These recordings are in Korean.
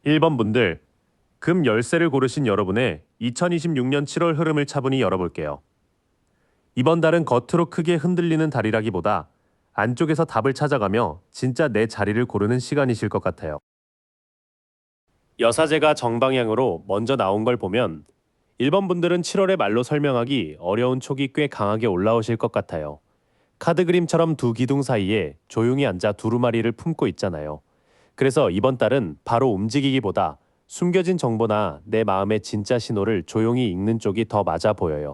1번 분들, 금 열쇠를 고르신 여러분의 2026년 7월 흐름을 차분히 열어볼게요. 이번 달은 겉으로 크게 흔들리는 달이라기보다 안쪽에서 답을 찾아가며 진짜 내 자리를 고르는 시간이실 것 같아요. 여사제가 정방향으로 먼저 나온 걸 보면 1번 분들은 7월의 말로 설명하기 어려운 촉이 꽤 강하게 올라오실 것 같아요. 카드 그림처럼 두 기둥 사이에 조용히 앉아 두루마리를 품고 있잖아요. 그래서 이번 달은 바로 움직이기보다 숨겨진 정보나 내 마음의 진짜 신호를 조용히 읽는 쪽이 더 맞아 보여요.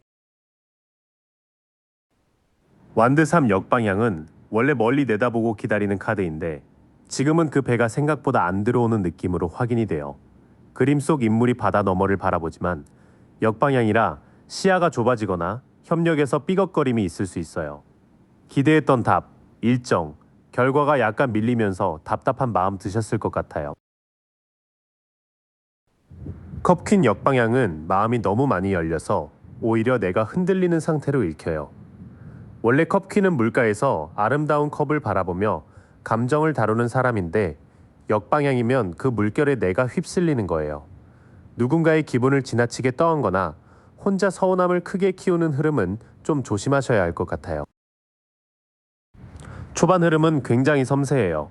완드 3 역방향은 원래 멀리 내다보고 기다리는 카드인데 지금은 그 배가 생각보다 안 들어오는 느낌으로 확인이 돼요. 그림 속 인물이 바다 너머를 바라보지만 역방향이라 시야가 좁아지거나 협력에서 삐걱거림이 있을 수 있어요. 기대했던 답, 일정, 결과가 약간 밀리면서 답답한 마음 드셨을 것 같아요. 컵퀸 역방향은 마음이 너무 많이 열려서 오히려 내가 흔들리는 상태로 읽혀요. 원래 컵퀸은 물가에서 아름다운 컵을 바라보며 감정을 다루는 사람인데 역방향이면 그 물결에 내가 휩쓸리는 거예요. 누군가의 기분을 지나치게 떠안거나 혼자 서운함을 크게 키우는 흐름은 좀 조심하셔야 할 것 같아요. 초반 흐름은 굉장히 섬세해요.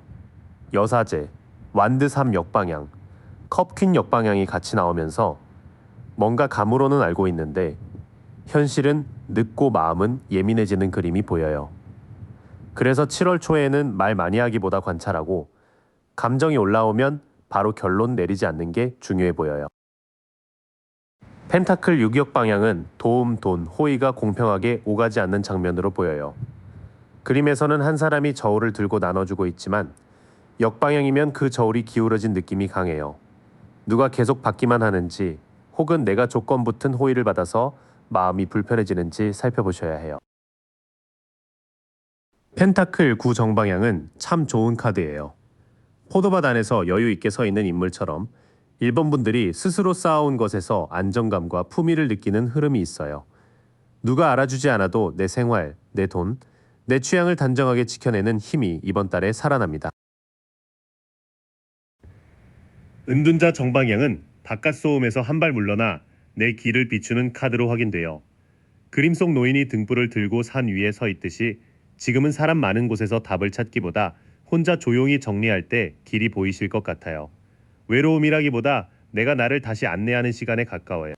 여사제, 완드 3 역방향, 컵퀸 역방향이 같이 나오면서 뭔가 감으로는 알고 있는데 현실은 늦고 마음은 예민해지는 그림이 보여요. 그래서 7월 초에는 말 많이 하기보다 관찰하고 감정이 올라오면 바로 결론 내리지 않는 게 중요해 보여요. 펜타클 6역 방향은 도움, 돈, 호의가 공평하게 오가지 않는 장면으로 보여요. 그림에서는 한 사람이 저울을 들고 나눠주고 있지만 역방향이면 그 저울이 기울어진 느낌이 강해요. 누가 계속 받기만 하는지 혹은 내가 조건 붙은 호의를 받아서 마음이 불편해지는지 살펴보셔야 해요. 펜타클 9 정방향은 참 좋은 카드예요. 포도밭 안에서 여유 있게 서 있는 인물처럼 1번 분들이 스스로 쌓아온 것에서 안정감과 품위를 느끼는 흐름이 있어요. 누가 알아주지 않아도 내 생활, 내 돈, 내 취향을 단정하게 지켜내는 힘이 이번 달에 살아납니다. 은둔자 정방향은 바깥 소음에서 한 발 물러나 내 길을 비추는 카드로 확인돼요. 그림 속 노인이 등불을 들고 산 위에 서 있듯이 지금은 사람 많은 곳에서 답을 찾기보다 혼자 조용히 정리할 때 길이 보이실 것 같아요. 외로움이라기보다 내가 나를 다시 안내하는 시간에 가까워요.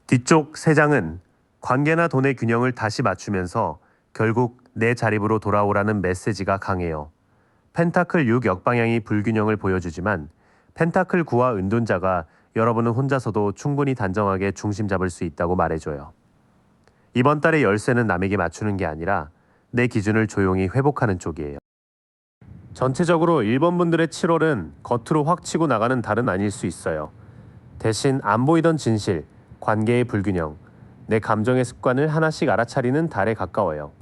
뒤쪽 3장은 관계나 돈의 균형을 다시 맞추면서 결국 내 자립으로 돌아오라는 메시지가 강해요. 펜타클 6 역방향이 불균형을 보여주지만 펜타클 9와 은둔자가 여러분은 혼자서도 충분히 단정하게 중심 잡을 수 있다고 말해줘요. 이번 달의 열쇠는 남에게 맞추는 게 아니라 내 기준을 조용히 회복하는 쪽이에요. 전체적으로 1번 분들의 7월은 겉으로 확 치고 나가는 달은 아닐 수 있어요. 대신 안 보이던 진실, 관계의 불균형, 내 감정의 습관을 하나씩 알아차리는 달에 가까워요.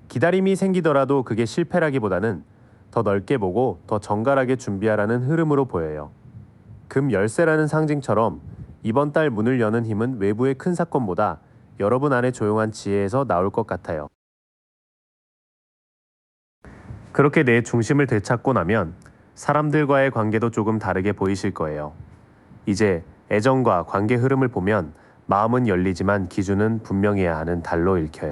기다림이 생기더라도 그게 실패라기보다는 더 넓게 보고 더 정갈하게 준비하라는 흐름으로 보여요. 금 열쇠라는 상징처럼 이번 달 문을 여는 힘은 외부의 큰 사건보다 여러분 안의 조용한 지혜에서 나올 것 같아요. 그렇게 내 중심을 되찾고 나면 사람들과의 관계도 조금 다르게 보이실 거예요. 이제 애정과 관계 흐름을 보면 마음은 열리지만 기준은 분명해야 하는 달로 읽혀요.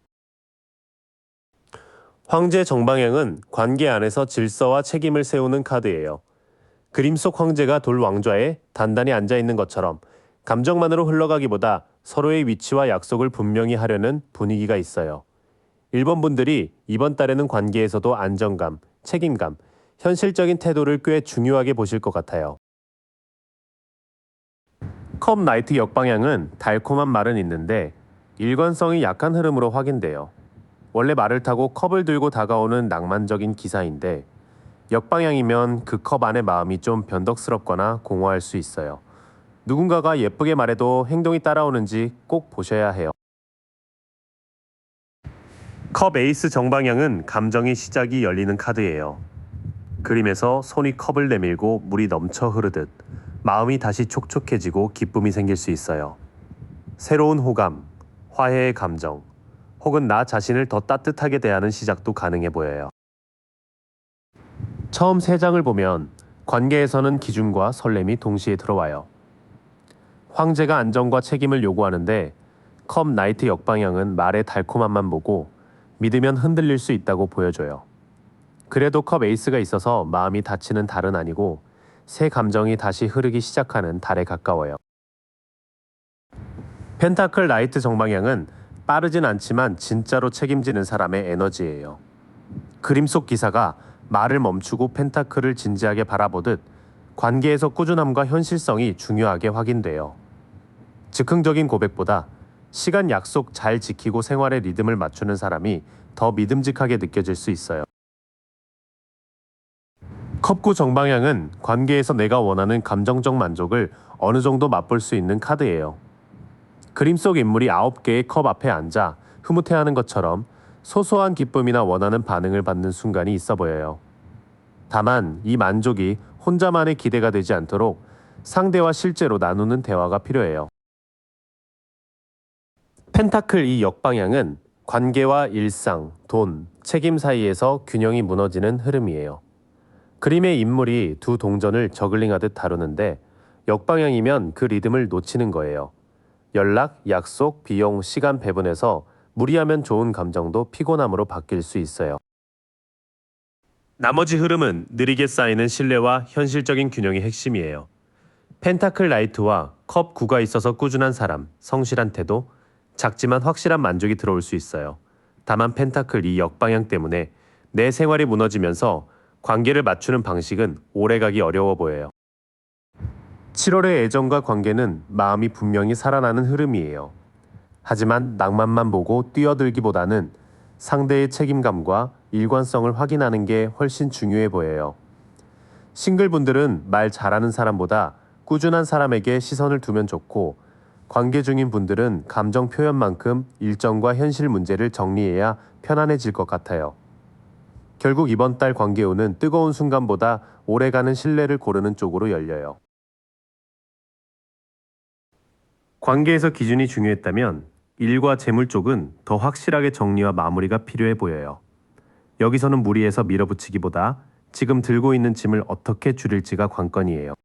황제 정방향은 관계 안에서 질서와 책임을 세우는 카드예요. 그림 속 황제가 돌 왕좌에 단단히 앉아있는 것처럼 감정만으로 흘러가기보다 서로의 위치와 약속을 분명히 하려는 분위기가 있어요. 1번 분들이 이번 달에는 관계에서도 안정감, 책임감, 현실적인 태도를 꽤 중요하게 보실 것 같아요. 컵 나이트 역방향은 달콤한 말은 있는데 일관성이 약한 흐름으로 확인돼요. 원래 말을 타고 컵을 들고 다가오는 낭만적인 기사인데 역방향이면 그 컵 안의 마음이 좀 변덕스럽거나 공허할 수 있어요. 누군가가 예쁘게 말해도 행동이 따라오는지 꼭 보셔야 해요. 컵 에이스 정방향은 감정의 시작이 열리는 카드예요. 그림에서 손이 컵을 내밀고 물이 넘쳐 흐르듯 마음이 다시 촉촉해지고 기쁨이 생길 수 있어요. 새로운 호감, 화해의 감정, 혹은 나 자신을 더 따뜻하게 대하는 시작도 가능해 보여요. 처음 3장을 보면 관계에서는 기준과 설렘이 동시에 들어와요. 황제가 안정과 책임을 요구하는데 컵 나이트 역방향은 말의 달콤함만 보고 믿으면 흔들릴 수 있다고 보여줘요. 그래도 컵 에이스가 있어서 마음이 다치는 달은 아니고 새 감정이 다시 흐르기 시작하는 달에 가까워요. 펜타클 나이트 정방향은 빠르진 않지만 진짜로 책임지는 사람의 에너지예요. 그림 속 기사가 말을 멈추고 펜타클을 진지하게 바라보듯 관계에서 꾸준함과 현실성이 중요하게 확인돼요. 즉흥적인 고백보다 시간 약속 잘 지키고 생활의 리듬을 맞추는 사람이 더 믿음직하게 느껴질 수 있어요. 컵9 정방향은 관계에서 내가 원하는 감정적 만족을 어느 정도 맛볼 수 있는 카드예요. 그림 속 인물이 9개의 컵 앞에 앉아 흐뭇해하는 것처럼 소소한 기쁨이나 원하는 반응을 받는 순간이 있어 보여요. 다만 이 만족이 혼자만의 기대가 되지 않도록 상대와 실제로 나누는 대화가 필요해요. 펜타클 이 역방향은 관계와 일상, 돈, 책임 사이에서 균형이 무너지는 흐름이에요. 그림의 인물이 두 동전을 저글링하듯 다루는데 역방향이면 그 리듬을 놓치는 거예요. 연락, 약속, 비용, 시간 배분에서 무리하면 좋은 감정도 피곤함으로 바뀔 수 있어요. 나머지 흐름은 느리게 쌓이는 신뢰와 현실적인 균형이 핵심이에요. 펜타클 라이트와 컵 9가 있어서 꾸준한 사람, 성실한 태도, 작지만 확실한 만족이 들어올 수 있어요. 다만 펜타클 이 역방향 때문에 내 생활이 무너지면서 관계를 맞추는 방식은 오래가기 어려워 보여요. 7월의 애정과 관계는 마음이 분명히 살아나는 흐름이에요. 하지만 낭만만 보고 뛰어들기보다는 상대의 책임감과 일관성을 확인하는 게 훨씬 중요해 보여요. 싱글분들은 말 잘하는 사람보다 꾸준한 사람에게 시선을 두면 좋고, 관계 중인 분들은 감정 표현만큼 일정과 현실 문제를 정리해야 편안해질 것 같아요. 결국 이번 달 관계운은 뜨거운 순간보다 오래가는 신뢰를 고르는 쪽으로 열려요. 관계에서 기준이 중요했다면 일과 재물 쪽은 더 확실하게 정리와 마무리가 필요해 보여요. 여기서는 무리해서 밀어붙이기보다 지금 들고 있는 짐을 어떻게 줄일지가 관건이에요.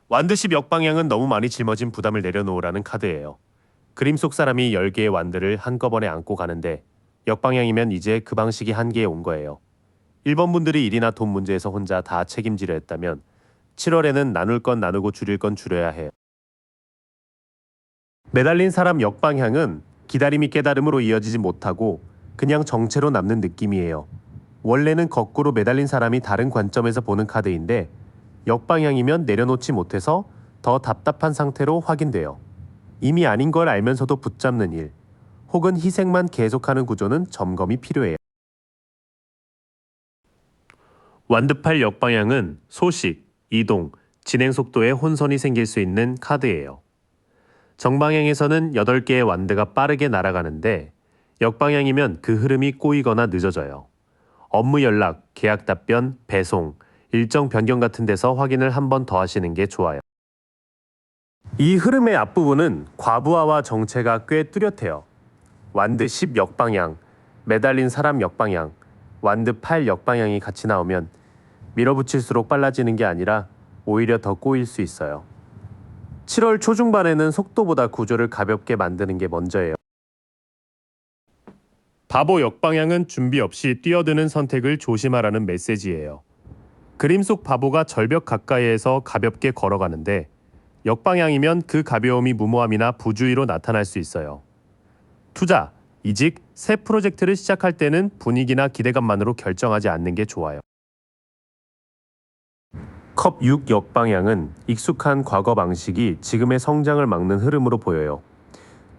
완드 10 역방향은 너무 많이 짊어진 부담을 내려놓으라는 카드예요. 그림 속 사람이 10개의 완드를 한꺼번에 안고 가는데 역방향이면 이제 그 방식이 한계에 온 거예요. 1번 분들이 일이나 돈 문제에서 혼자 다 책임지려 했다면 7월에는 나눌 건 나누고 줄일 건 줄여야 해요. 매달린 사람 역방향은 기다림이 깨달음으로 이어지지 못하고 그냥 정체로 남는 느낌이에요. 원래는 거꾸로 매달린 사람이 다른 관점에서 보는 카드인데 역방향이면 내려놓지 못해서 더 답답한 상태로 확인돼요. 이미 아닌 걸 알면서도 붙잡는 일, 혹은 희생만 계속하는 구조는 점검이 필요해요. 완드8 역방향은 소식, 이동, 진행 속도에 혼선이 생길 수 있는 카드예요. 정방향에서는 8개의 완드가 빠르게 날아가는데 역방향이면 그 흐름이 꼬이거나 늦어져요. 업무 연락, 계약 답변, 배송, 일정 변경 같은 데서 확인을 한 번 더 하시는 게 좋아요. 이 흐름의 앞부분은 과부하와 정체가 꽤 뚜렷해요. 완드 10 역방향, 매달린 사람 역방향, 완드 8 역방향이 같이 나오면 밀어붙일수록 빨라지는 게 아니라 오히려 더 꼬일 수 있어요. 7월 초중반에는 속도보다 구조를 가볍게 만드는 게 먼저예요. 바보 역방향은 준비 없이 뛰어드는 선택을 조심하라는 메시지예요. 그림 속 바보가 절벽 가까이에서 가볍게 걸어가는데 역방향이면 그 가벼움이 무모함이나 부주의로 나타날 수 있어요. 투자, 이직, 새 프로젝트를 시작할 때는 분위기나 기대감만으로 결정하지 않는 게 좋아요. 컵 6 역방향은 익숙한 과거 방식이 지금의 성장을 막는 흐름으로 보여요.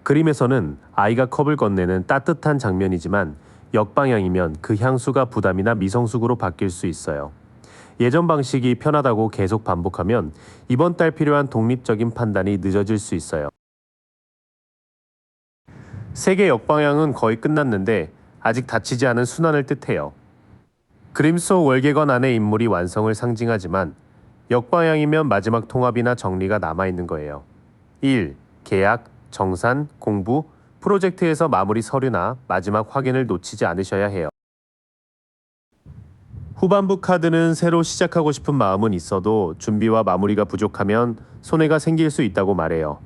그림에서는 아이가 컵을 건네는 따뜻한 장면이지만 역방향이면 그 향수가 부담이나 미성숙으로 바뀔 수 있어요. 예전 방식이 편하다고 계속 반복하면 이번 달 필요한 독립적인 판단이 늦어질 수 있어요. 세계 역방향은 거의 끝났는데 아직 닫히지 않은 순환을 뜻해요. 그림 속 월계관 안의 인물이 완성을 상징하지만 역방향이면 마지막 통합이나 정리가 남아있는 거예요. 1. 계약, 정산, 공부, 프로젝트에서 마무리 서류나 마지막 확인을 놓치지 않으셔야 해요. 후반부 카드는 새로 시작하고 싶은 마음은 있어도 준비와 마무리가 부족하면 손해가 생길 수 있다고 말해요.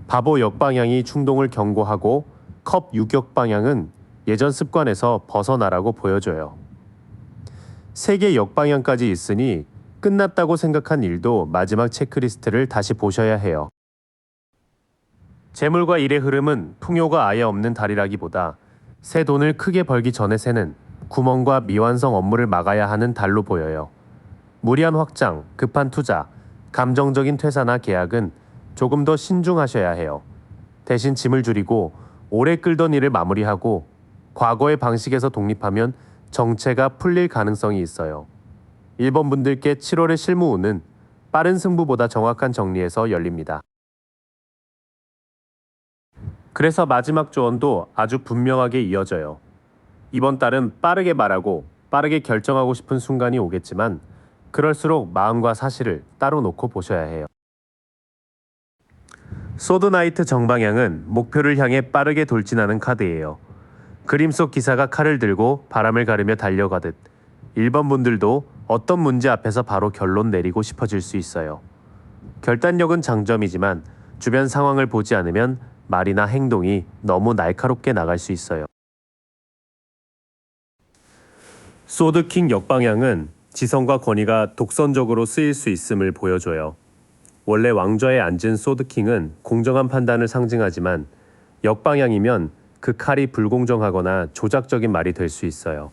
바보 역방향이 충동을 경고하고 컵 유격방향은 예전 습관에서 벗어나라고 보여줘요. 세개 역방향까지 있으니 끝났다고 생각한 일도 마지막 체크리스트를 다시 보셔야 해요. 재물과 일의 흐름은 풍요가 아예 없는 달이라기보다 새 돈을 크게 벌기 전에 새는 구멍과 미완성 업무를 막아야 하는 달로 보여요. 무리한 확장, 급한 투자, 감정적인 퇴사나 계약은 조금 더 신중하셔야 해요. 대신 짐을 줄이고 오래 끌던 일을 마무리하고 과거의 방식에서 독립하면 정체가 풀릴 가능성이 있어요. 1번 분들께 7월의 실무운은 빠른 승부보다 정확한 정리에서 열립니다. 그래서 마지막 조언도 아주 분명하게 이어져요. 이번 달은 빠르게 말하고 빠르게 결정하고 싶은 순간이 오겠지만 그럴수록 마음과 사실을 따로 놓고 보셔야 해요. 소드나이트 정방향은 목표를 향해 빠르게 돌진하는 카드예요. 그림 속 기사가 칼을 들고 바람을 가르며 달려가듯 1번 분들도 어떤 문제 앞에서 바로 결론 내리고 싶어질 수 있어요. 결단력은 장점이지만 주변 상황을 보지 않으면 말이나 행동이 너무 날카롭게 나갈 수 있어요. 소드킹 역방향은 지성과 권위가 독선적으로 쓰일 수 있음을 보여줘요. 원래 왕좌에 앉은 소드킹은 공정한 판단을 상징하지만 역방향이면 그 칼이 불공정하거나 조작적인 말이 될 수 있어요.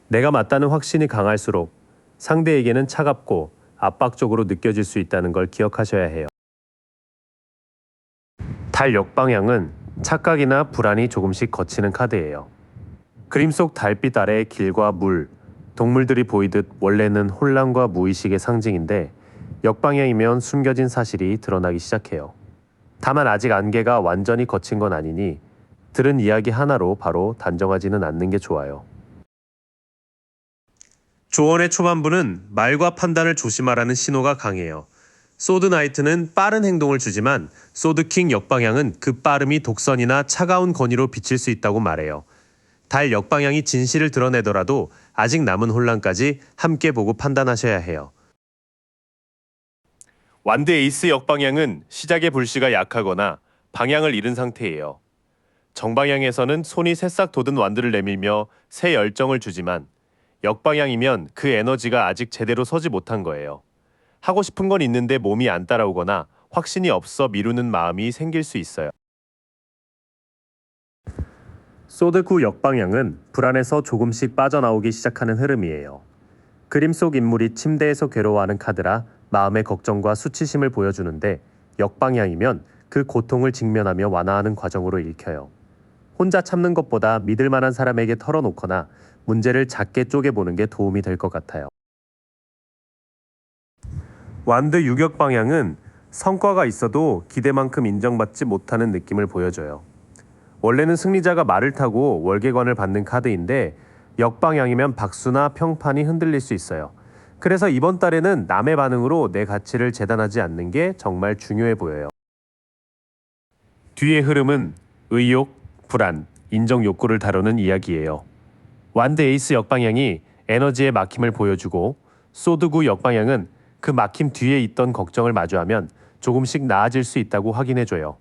내가 맞다는 확신이 강할수록 상대에게는 차갑고 압박적으로 느껴질 수 있다는 걸 기억하셔야 해요. 달 역방향은 착각이나 불안이 조금씩 거치는 카드예요. 그림 속 달빛 아래 길과 물, 동물들이 보이듯 원래는 혼란과 무의식의 상징인데 역방향이면 숨겨진 사실이 드러나기 시작해요. 다만 아직 안개가 완전히 거친 건 아니니 들은 이야기 하나로 바로 단정하지는 않는 게 좋아요. 조언의 초반부는 말과 판단을 조심하라는 신호가 강해요. 소드나이트는 빠른 행동을 주지만 소드킹 역방향은 그 빠름이 독선이나 차가운 권위로 비칠 수 있다고 말해요. 달 역방향이 진실을 드러내더라도 아직 남은 혼란까지 함께 보고 판단하셔야 해요. 완드 에이스 역방향은 시작의 불씨가 약하거나 방향을 잃은 상태예요. 정방향에서는 손이 새싹 돋은 완드를 내밀며 새 열정을 주지만 역방향이면 그 에너지가 아직 제대로 서지 못한 거예요. 하고 싶은 건 있는데 몸이 안 따라오거나 확신이 없어 미루는 마음이 생길 수 있어요. 소드9 역방향은 불안에서 조금씩 빠져나오기 시작하는 흐름이에요. 그림 속 인물이 침대에서 괴로워하는 카드라 마음의 걱정과 수치심을 보여주는데 역방향이면 그 고통을 직면하며 완화하는 과정으로 읽혀요. 혼자 참는 것보다 믿을 만한 사람에게 털어놓거나 문제를 작게 쪼개보는 게 도움이 될 것 같아요. 완드 유격 방향은 성과가 있어도 기대만큼 인정받지 못하는 느낌을 보여줘요. 원래는 승리자가 말을 타고 월계관을 받는 카드인데 역방향이면 박수나 평판이 흔들릴 수 있어요. 그래서 이번 달에는 남의 반응으로 내 가치를 재단하지 않는 게 정말 중요해 보여요. 뒤의 흐름은 의욕, 불안, 인정 욕구를 다루는 이야기예요. 완드 에이스 역방향이 에너지의 막힘을 보여주고 소드9 역방향은 그 막힘 뒤에 있던 걱정을 마주하면 조금씩 나아질 수 있다고 확인해줘요.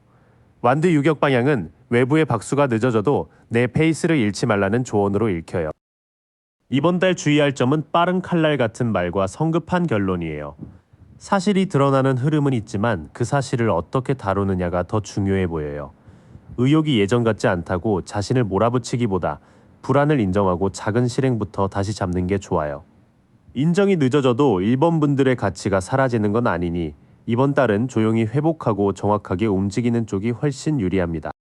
완드 유격 방향은 외부의 박수가 늦어져도 내 페이스를 잃지 말라는 조언으로 읽혀요. 이번 달 주의할 점은 빠른 칼날 같은 말과 성급한 결론이에요. 사실이 드러나는 흐름은 있지만 그 사실을 어떻게 다루느냐가 더 중요해 보여요. 의욕이 예전 같지 않다고 자신을 몰아붙이기보다 불안을 인정하고 작은 실행부터 다시 잡는 게 좋아요. 인정이 늦어져도 1번 분들의 가치가 사라지는 건 아니니 이번 달은 조용히 회복하고 정확하게 움직이는 쪽이 훨씬 유리합니다.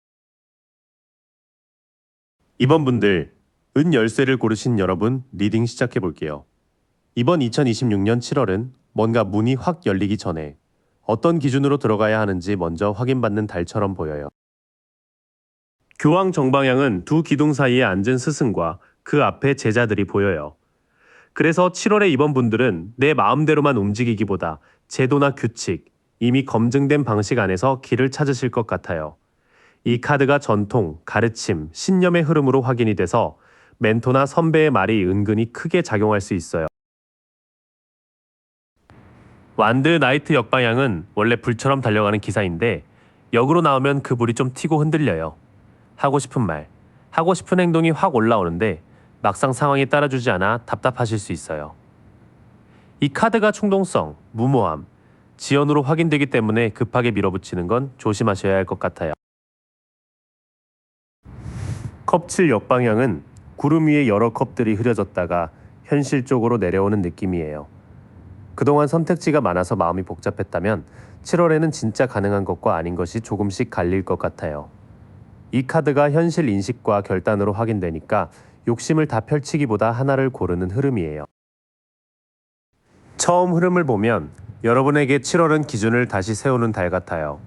2번 분들, 은 열쇠를 고르신 여러분 리딩 시작해 볼게요. 이번 2026년 7월은 뭔가 문이 확 열리기 전에 어떤 기준으로 들어가야 하는지 먼저 확인받는 달처럼 보여요. 교황 정방향은 두 기둥 사이에 앉은 스승과 그 앞에 제자들이 보여요. 그래서 7월에 이번 분들은 내 마음대로만 움직이기보다 제도나 규칙, 이미 검증된 방식 안에서 길을 찾으실 것 같아요. 이 카드가 전통, 가르침, 신념의 흐름으로 확인이 돼서 멘토나 선배의 말이 은근히 크게 작용할 수 있어요. 완드 나이트 역방향은 원래 불처럼 달려가는 기사인데 역으로 나오면 그 불이 좀 튀고 흔들려요. 하고 싶은 말, 하고 싶은 행동이 확 올라오는데 막상 상황이 따라주지 않아 답답하실 수 있어요. 이 카드가 충동성, 무모함, 지연으로 확인되기 때문에 급하게 밀어붙이는 건 조심하셔야 할 것 같아요. 컵 7 역방향은 구름 위에 여러 컵들이 흐려졌다가 현실적으로 내려오는 느낌이에요. 그동안 선택지가 많아서 마음이 복잡했다면 7월에는 진짜 가능한 것과 아닌 것이 조금씩 갈릴 것 같아요. 이 카드가 현실 인식과 결단으로 확인되니까 욕심을 다 펼치기보다 하나를 고르는 흐름이에요. 처음 흐름을 보면 여러분에게 7월은 기준을 다시 세우는 달 같아요.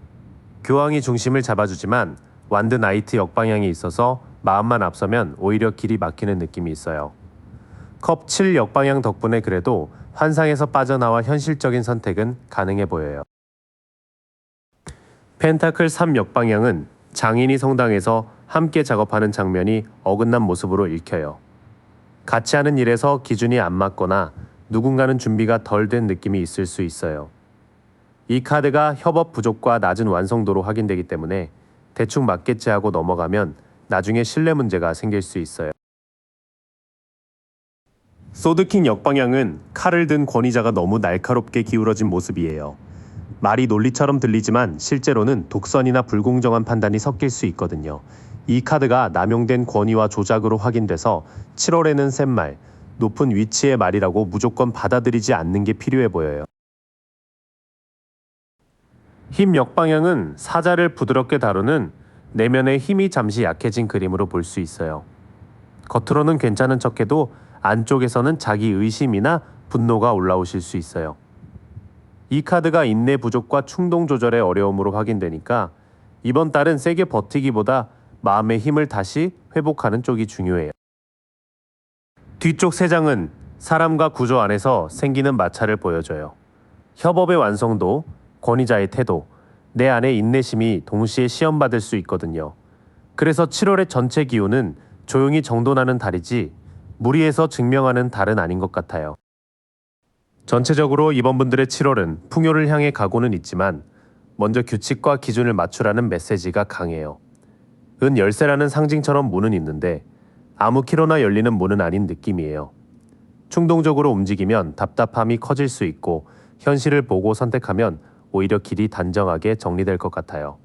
교황이 중심을 잡아주지만 완드 나이트 역방향이 있어서 마음만 앞서면 오히려 길이 막히는 느낌이 있어요. 컵 7 역방향 덕분에 그래도 환상에서 빠져나와 현실적인 선택은 가능해 보여요. 펜타클 3 역방향은 장인이 성당에서 함께 작업하는 장면이 어긋난 모습으로 읽혀요. 같이 하는 일에서 기준이 안 맞거나 누군가는 준비가 덜 된 느낌이 있을 수 있어요. 이 카드가 협업 부족과 낮은 완성도로 확인되기 때문에 대충 맞겠지 하고 넘어가면 나중에 신뢰 문제가 생길 수 있어요. 소드킹 역방향은 칼을 든 권위자가 너무 날카롭게 기울어진 모습이에요. 말이 논리처럼 들리지만 실제로는 독선이나 불공정한 판단이 섞일 수 있거든요. 이 카드가 남용된 권위와 조작으로 확인돼서 7월에는 센 말, 높은 위치의 말이라고 무조건 받아들이지 않는 게 필요해 보여요. 힘 역방향은 사자를 부드럽게 다루는 내면의 힘이 잠시 약해진 그림으로 볼 수 있어요. 겉으로는 괜찮은 척해도 안쪽에서는 자기 의심이나 분노가 올라오실 수 있어요. 이 카드가 인내 부족과 충동 조절의 어려움으로 확인되니까 이번 달은 세게 버티기보다 마음의 힘을 다시 회복하는 쪽이 중요해요. 뒤쪽 3장은 사람과 구조 안에서 생기는 마찰을 보여줘요. 협업의 완성도, 권위자의 태도, 내 안의 인내심이 동시에 시험받을 수 있거든요. 그래서 7월의 전체 기운은 조용히 정돈하는 달이지 무리해서 증명하는 달은 아닌 것 같아요. 전체적으로 이번 분들의 7월은 풍요를 향해 가고는 있지만 먼저 규칙과 기준을 맞추라는 메시지가 강해요. 은 열쇠라는 상징처럼 문은 있는데 아무 키로나 열리는 문은 아닌 느낌이에요. 충동적으로 움직이면 답답함이 커질 수 있고 현실을 보고 선택하면 오히려 길이 단정하게 정리될 것 같아요.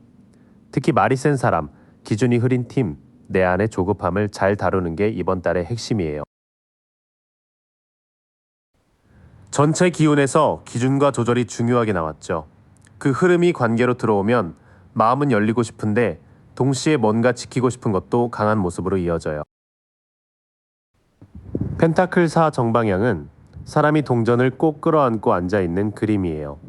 특히 말이 센 사람, 기준이 흐린 팀, 내 안의 조급함을 잘 다루는 게 이번 달의 핵심이에요. 전체 기운에서 기준과 조절이 중요하게 나왔죠. 그 흐름이 관계로 들어오면 마음은 열리고 싶은데 동시에 뭔가 지키고 싶은 것도 강한 모습으로 이어져요. 펜타클 4 정방향은 사람이 동전을 꼭 끌어안고 앉아있는 그림이에요.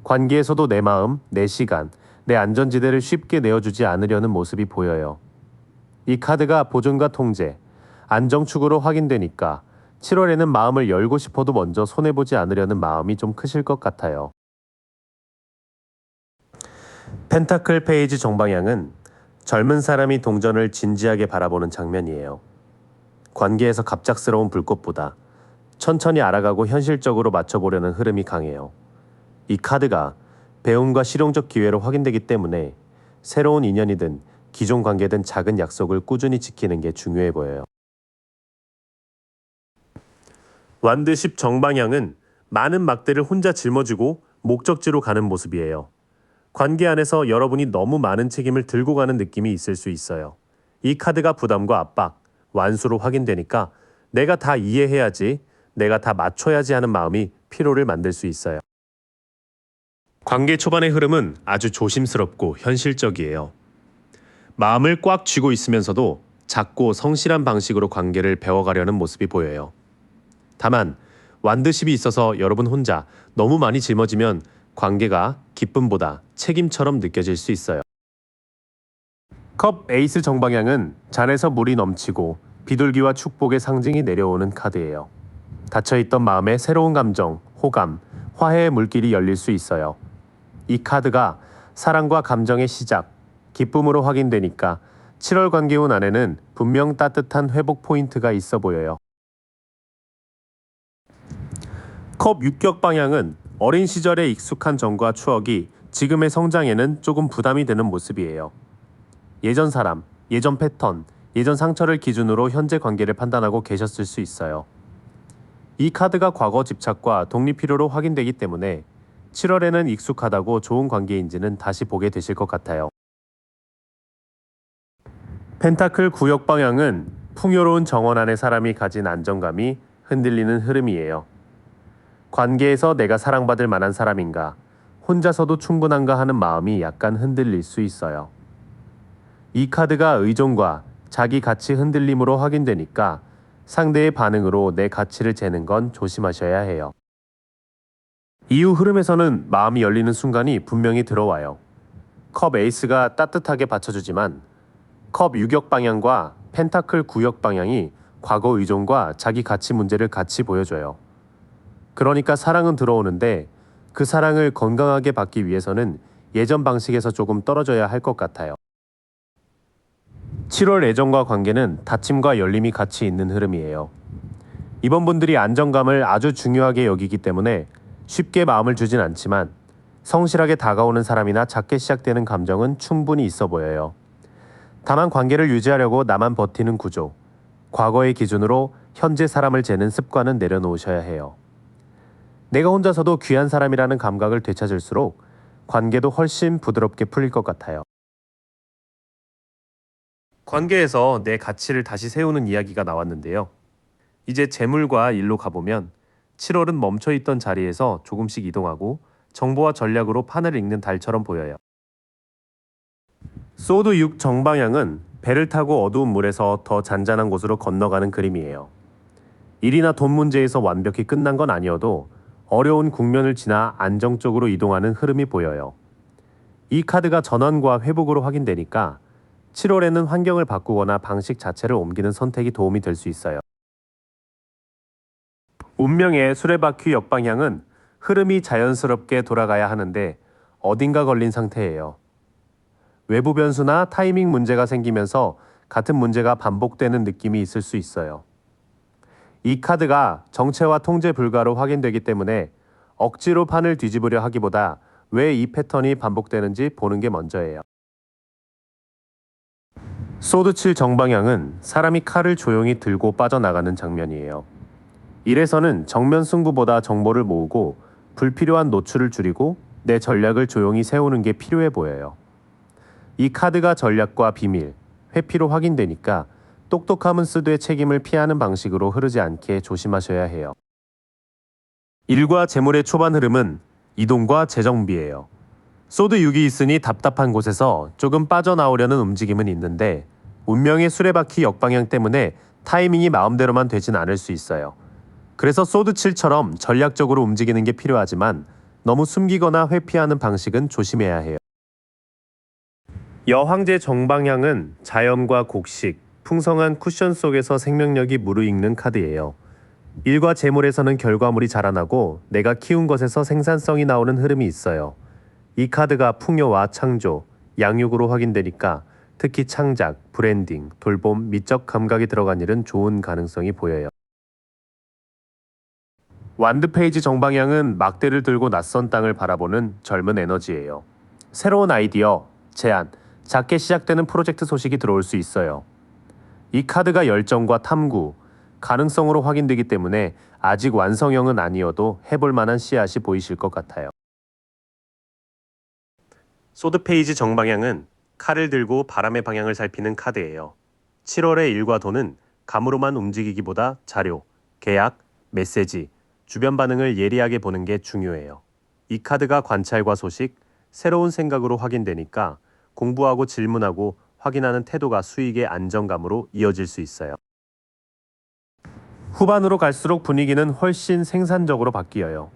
관계에서도 내 마음, 내 시간, 내 안전지대를 쉽게 내어주지 않으려는 모습이 보여요. 이 카드가 보존과 통제, 안정축으로 확인되니까 7월에는 마음을 열고 싶어도 먼저 손해보지 않으려는 마음이 좀 크실 것 같아요. 펜타클 페이지 정방향은 젊은 사람이 동전을 진지하게 바라보는 장면이에요. 관계에서 갑작스러운 불꽃보다 천천히 알아가고 현실적으로 맞춰보려는 흐름이 강해요. 이 카드가 배움과 실용적 기회로 확인되기 때문에 새로운 인연이든 기존 관계든 작은 약속을 꾸준히 지키는 게 중요해 보여요. 완드 10 정방향은 많은 막대를 혼자 짊어지고 목적지로 가는 모습이에요. 관계 안에서 여러분이 너무 많은 책임을 들고 가는 느낌이 있을 수 있어요. 이 카드가 부담과 압박, 완수로 확인되니까 내가 다 이해해야지, 내가 다 맞춰야지 하는 마음이 피로를 만들 수 있어요. 관계 초반의 흐름은 아주 조심스럽고 현실적이에요. 마음을 꽉 쥐고 있으면서도 작고 성실한 방식으로 관계를 배워가려는 모습이 보여요. 다만 완드십이 있어서 여러분 혼자 너무 많이 짊어지면 관계가 기쁨보다 책임처럼 느껴질 수 있어요. 컵 에이스 정방향은 잔에서 물이 넘치고 비둘기와 축복의 상징이 내려오는 카드예요. 닫혀있던 마음에 새로운 감정, 호감, 화해의 물길이 열릴 수 있어요. 이 카드가 사랑과 감정의 시작, 기쁨으로 확인되니까 7월 관계운 안에는 분명 따뜻한 회복 포인트가 있어 보여요. 컵 육격 방향은 어린 시절의 익숙한 정과 추억이 지금의 성장에는 조금 부담이 되는 모습이에요. 예전 사람, 예전 패턴, 예전 상처를 기준으로 현재 관계를 판단하고 계셨을 수 있어요. 이 카드가 과거 집착과 독립 필요로 확인되기 때문에 7월에는 익숙하다고 좋은 관계인지는 다시 보게 되실 것 같아요. 펜타클 구역 방향은 풍요로운 정원 안에 사람이 가진 안정감이 흔들리는 흐름이에요. 관계에서 내가 사랑받을 만한 사람인가, 혼자서도 충분한가 하는 마음이 약간 흔들릴 수 있어요. 이 카드가 의존과 자기 가치 흔들림으로 확인되니까 상대의 반응으로 내 가치를 재는 건 조심하셔야 해요. 이후 흐름에서는 마음이 열리는 순간이 분명히 들어와요. 컵 에이스가 따뜻하게 받쳐주지만 컵 유격 방향과 펜타클 구역 방향이 과거 의존과 자기 가치 문제를 같이 보여줘요. 그러니까 사랑은 들어오는데 그 사랑을 건강하게 받기 위해서는 예전 방식에서 조금 떨어져야 할 것 같아요. 7월 애정과 관계는 닫힘과 열림이 같이 있는 흐름이에요. 이번 분들이 안정감을 아주 중요하게 여기기 때문에 쉽게 마음을 주진 않지만 성실하게 다가오는 사람이나 작게 시작되는 감정은 충분히 있어 보여요. 다만 관계를 유지하려고 나만 버티는 구조, 과거의 기준으로 현재 사람을 재는 습관은 내려놓으셔야 해요. 내가 혼자서도 귀한 사람이라는 감각을 되찾을수록 관계도 훨씬 부드럽게 풀릴 것 같아요. 관계에서 내 가치를 다시 세우는 이야기가 나왔는데요. 이제 재물과 일로 가보면 7월은 멈춰있던 자리에서 조금씩 이동하고 정보와 전략으로 판을 읽는 달처럼 보여요. 소드 6 정방향은 배를 타고 어두운 물에서 더 잔잔한 곳으로 건너가는 그림이에요. 일이나 돈 문제에서 완벽히 끝난 건 아니어도 어려운 국면을 지나 안정적으로 이동하는 흐름이 보여요. 이 카드가 전환과 회복으로 확인되니까 7월에는 환경을 바꾸거나 방식 자체를 옮기는 선택이 도움이 될 수 있어요. 운명의 수레바퀴 역방향은 흐름이 자연스럽게 돌아가야 하는데 어딘가 걸린 상태예요. 외부 변수나 타이밍 문제가 생기면서 같은 문제가 반복되는 느낌이 있을 수 있어요. 이 카드가 정체와 통제 불가로 확인되기 때문에 억지로 판을 뒤집으려 하기보다 왜 이 패턴이 반복되는지 보는 게 먼저예요. 소드 7 정방향은 사람이 칼을 조용히 들고 빠져나가는 장면이에요. 이래서는 정면 승부보다 정보를 모으고 불필요한 노출을 줄이고 내 전략을 조용히 세우는 게 필요해 보여요. 이 카드가 전략과 비밀, 회피로 확인되니까 똑똑함은 쓰되 책임을 피하는 방식으로 흐르지 않게 조심하셔야 해요. 일과 재물의 초반 흐름은 이동과 재정비예요. 소드 6이 있으니 답답한 곳에서 조금 빠져나오려는 움직임은 있는데 운명의 수레바퀴 역방향 때문에 타이밍이 마음대로만 되진 않을 수 있어요. 그래서 소드 7처럼 전략적으로 움직이는 게 필요하지만 너무 숨기거나 회피하는 방식은 조심해야 해요. 여황제 정방향은 자연과 곡식, 풍성한 쿠션 속에서 생명력이 무르익는 카드예요. 일과 재물에서는 결과물이 자라나고 내가 키운 것에서 생산성이 나오는 흐름이 있어요. 이 카드가 풍요와 창조, 양육으로 확인되니까 특히 창작, 브랜딩, 돌봄, 미적 감각이 들어간 일은 좋은 가능성이 보여요. 완드 페이지 정방향은 막대를 들고 낯선 땅을 바라보는 젊은 에너지예요. 새로운 아이디어, 제안, 작게 시작되는 프로젝트 소식이 들어올 수 있어요. 이 카드가 열정과 탐구, 가능성으로 확인되기 때문에 아직 완성형은 아니어도 해볼 만한 씨앗이 보이실 것 같아요. 소드 페이지 정방향은 칼을 들고 바람의 방향을 살피는 카드예요. 7월의 일과 돈은 감으로만 움직이기보다 자료, 계약, 메시지, 주변 반응을 예리하게 보는 게 중요해요. 이 카드가 관찰과 소식, 새로운 생각으로 확인되니까 공부하고 질문하고 확인하는 태도가 수익의 안정감으로 이어질 수 있어요. 후반으로 갈수록 분위기는 훨씬 생산적으로 바뀌어요.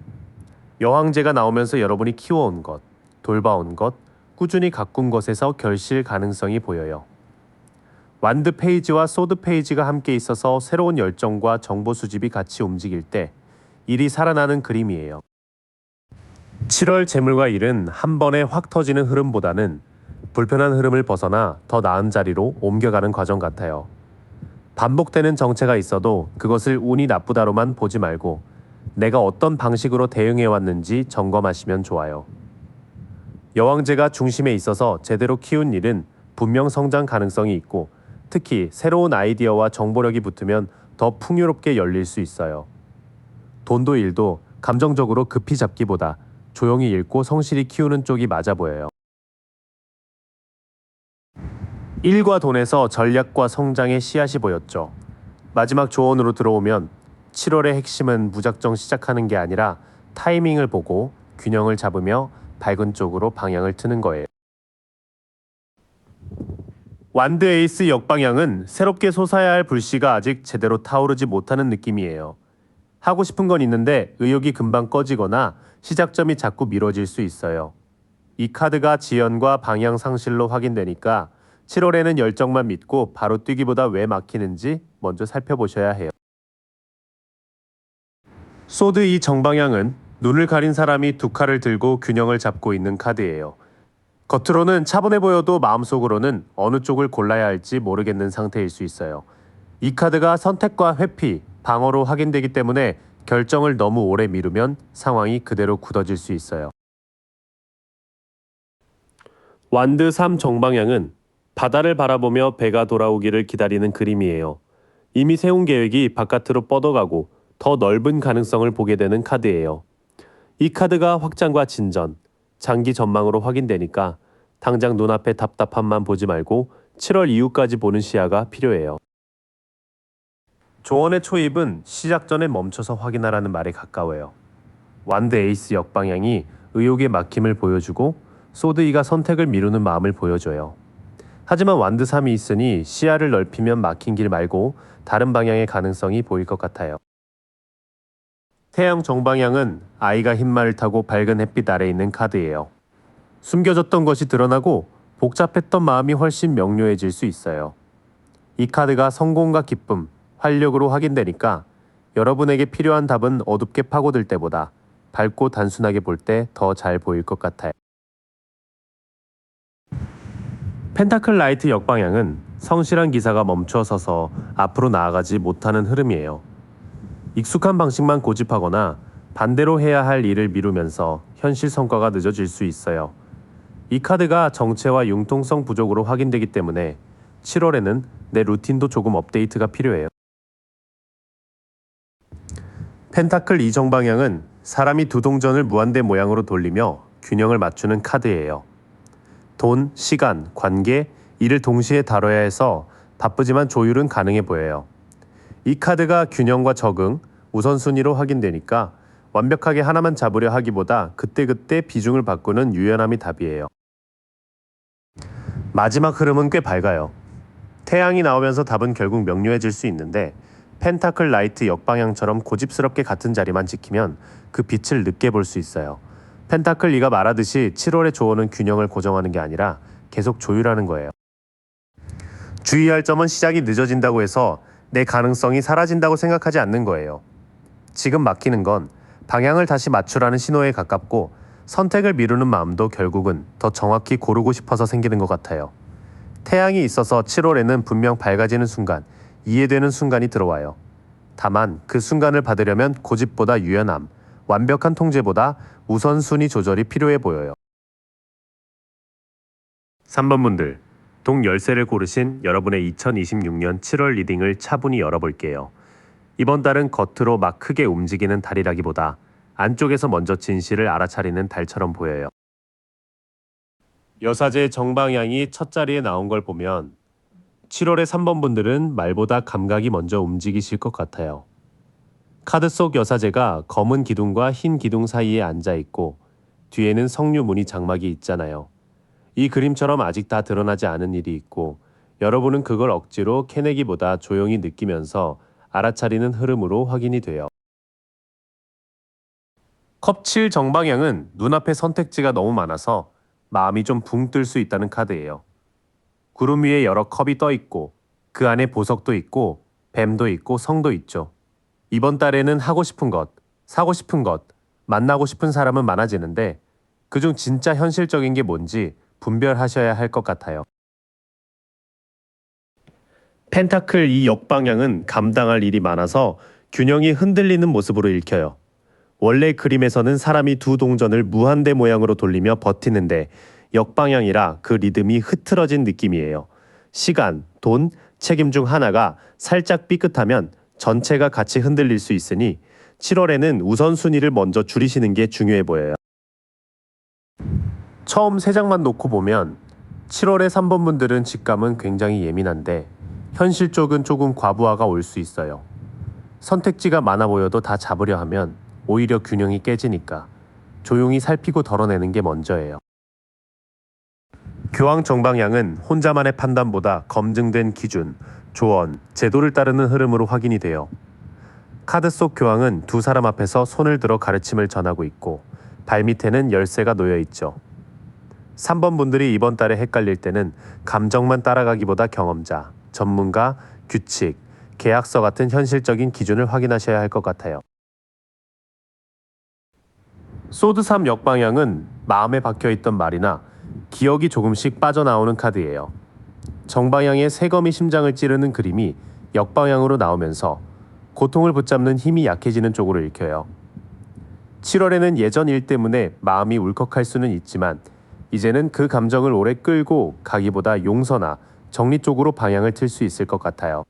여황제가 나오면서 여러분이 키워온 것, 돌봐온 것, 꾸준히 가꾼 것에서 결실 가능성이 보여요. 완드 페이지와 소드 페이지가 함께 있어서 새로운 열정과 정보 수집이 같이 움직일 때 일이 살아나는 그림이에요. 7월 재물과 일은 한 번에 확 터지는 흐름보다는 불편한 흐름을 벗어나 더 나은 자리로 옮겨가는 과정 같아요. 반복되는 정체가 있어도 그것을 운이 나쁘다로만 보지 말고 내가 어떤 방식으로 대응해 왔는지 점검하시면 좋아요. 여왕제가 중심에 있어서 제대로 키운 일은 분명 성장 가능성이 있고 특히 새로운 아이디어와 정보력이 붙으면 더 풍요롭게 열릴 수 있어요. 돈도 일도 감정적으로 급히 잡기보다 조용히 읽고 성실히 키우는 쪽이 맞아 보여요. 일과 돈에서 전략과 성장의 씨앗이 보였죠. 마지막 조언으로 들어오면 7월의 핵심은 무작정 시작하는 게 아니라 타이밍을 보고 균형을 잡으며 밝은 쪽으로 방향을 트는 거예요. 완드 에이스 역방향은 새롭게 솟아야 할 불씨가 아직 제대로 타오르지 못하는 느낌이에요. 하고 싶은 건 있는데 의욕이 금방 꺼지거나 시작점이 자꾸 미뤄질 수 있어요. 이 카드가 지연과 방향 상실로 확인되니까 7월에는 열정만 믿고 바로 뛰기보다 왜 막히는지 먼저 살펴보셔야 해요. 소드 이 정방향은 눈을 가린 사람이 두 칼을 들고 균형을 잡고 있는 카드예요. 겉으로는 차분해 보여도 마음속으로는 어느 쪽을 골라야 할지 모르겠는 상태일 수 있어요. 이 카드가 선택과 회피, 방어로 확인되기 때문에 결정을 너무 오래 미루면 상황이 그대로 굳어질 수 있어요. 완드 3 정방향은 바다를 바라보며 배가 돌아오기를 기다리는 그림이에요. 이미 세운 계획이 바깥으로 뻗어가고 더 넓은 가능성을 보게 되는 카드예요. 이 카드가 확장과 진전, 장기 전망으로 확인되니까 당장 눈앞의 답답함만 보지 말고 7월 이후까지 보는 시야가 필요해요. 조언의 초입은 시작 전에 멈춰서 확인하라는 말에 가까워요. 완드 에이스 역방향이 의욕의 막힘을 보여주고 소드 2가 선택을 미루는 마음을 보여줘요. 하지만 완드 3이 있으니 시야를 넓히면 막힌 길 말고 다른 방향의 가능성이 보일 것 같아요. 태양 정방향은 아이가 흰말을 타고 밝은 햇빛 아래 있는 카드예요. 숨겨졌던 것이 드러나고 복잡했던 마음이 훨씬 명료해질 수 있어요. 이 카드가 성공과 기쁨, 활력으로 확인되니까 여러분에게 필요한 답은 어둡게 파고들 때보다 밝고 단순하게 볼 때 더 잘 보일 것 같아요. 펜타클 라이트 역방향은 성실한 기사가 멈춰서서 앞으로 나아가지 못하는 흐름이에요. 익숙한 방식만 고집하거나 반대로 해야 할 일을 미루면서 현실 성과가 늦어질 수 있어요. 이 카드가 정체와 융통성 부족으로 확인되기 때문에 7월에는 내 루틴도 조금 업데이트가 필요해요. 펜타클 2 정방향은 사람이 두 동전을 무한대 모양으로 돌리며 균형을 맞추는 카드예요. 돈, 시간, 관계, 이를 동시에 다뤄야 해서 바쁘지만 조율은 가능해 보여요. 이 카드가 균형과 적응, 우선순위로 확인되니까 완벽하게 하나만 잡으려 하기보다 그때그때 비중을 바꾸는 유연함이 답이에요. 마지막 흐름은 꽤 밝아요. 태양이 나오면서 답은 결국 명료해질 수 있는데 펜타클 라이트 역방향처럼 고집스럽게 같은 자리만 지키면 그 빛을 늦게 볼 수 있어요. 펜타클 2가 말하듯이 7월의 조언은 균형을 고정하는 게 아니라 계속 조율하는 거예요. 주의할 점은 시작이 늦어진다고 해서 내 가능성이 사라진다고 생각하지 않는 거예요. 지금 막히는 건 방향을 다시 맞추라는 신호에 가깝고 선택을 미루는 마음도 결국은 더 정확히 고르고 싶어서 생기는 것 같아요. 태양이 있어서 7월에는 분명 밝아지는 순간, 이해되는 순간이 들어와요. 다만 그 순간을 받으려면 고집보다 유연함, 완벽한 통제보다 우선순위 조절이 필요해 보여요. 3번 분들, 동 열쇠를 고르신 여러분의 2026년 7월 리딩을 차분히 열어볼게요. 이번 달은 겉으로 막 크게 움직이는 달이라기보다 안쪽에서 먼저 진실을 알아차리는 달처럼 보여요. 여사제 정방향이 첫 자리에 나온 걸 보면 7월의 3번 분들은 말보다 감각이 먼저 움직이실 것 같아요. 카드 속 여사제가 검은 기둥과 흰 기둥 사이에 앉아 있고 뒤에는 석류 무늬 장막이 있잖아요. 이 그림처럼 아직 다 드러나지 않은 일이 있고 여러분은 그걸 억지로 캐내기보다 조용히 느끼면서 알아차리는 흐름으로 확인이 돼요. 컵 7 정방향은 눈앞에 선택지가 너무 많아서 마음이 좀 붕 뜰 수 있다는 카드예요. 구름 위에 여러 컵이 떠 있고 그 안에 보석도 있고 뱀도 있고 성도 있죠. 이번 달에는 하고 싶은 것, 사고 싶은 것, 만나고 싶은 사람은 많아지는데 그중 진짜 현실적인 게 뭔지 분별하셔야 할 것 같아요. 펜타클 이 역방향은 감당할 일이 많아서 균형이 흔들리는 모습으로 읽혀요. 원래 그림에서는 사람이 두 동전을 무한대 모양으로 돌리며 버티는데 역방향이라 그 리듬이 흐트러진 느낌이에요. 시간, 돈, 책임 중 하나가 살짝 삐끗하면 전체가 같이 흔들릴 수 있으니 7월에는 우선순위를 먼저 줄이시는 게 중요해 보여요. 처음 3장만 놓고 보면 7월의 3번 분들은 직감은 굉장히 예민한데 현실 쪽은 조금 과부하가 올 수 있어요. 선택지가 많아 보여도 다 잡으려 하면 오히려 균형이 깨지니까 조용히 살피고 덜어내는 게 먼저예요. 교황 정방향은 혼자만의 판단보다 검증된 기준, 조언, 제도를 따르는 흐름으로 확인이 돼요. 카드 속 교황은 두 사람 앞에서 손을 들어 가르침을 전하고 있고 발밑에는 열쇠가 놓여 있죠. 3번 분들이 이번 달에 헷갈릴 때는 감정만 따라가기보다 경험자, 전문가, 규칙, 계약서 같은 현실적인 기준을 확인하셔야 할 것 같아요. 소드 3 역방향은 마음에 박혀있던 말이나 기억이 조금씩 빠져나오는 카드예요. 정방향의 새검이 심장을 찌르는 그림이 역방향으로 나오면서 고통을 붙잡는 힘이 약해지는 쪽으로 읽혀요. 7월에는 예전 일 때문에 마음이 울컥할 수는 있지만 이제는 그 감정을 오래 끌고 가기보다 용서나 정리 쪽으로 방향을 틀 수 있을 것 같아요.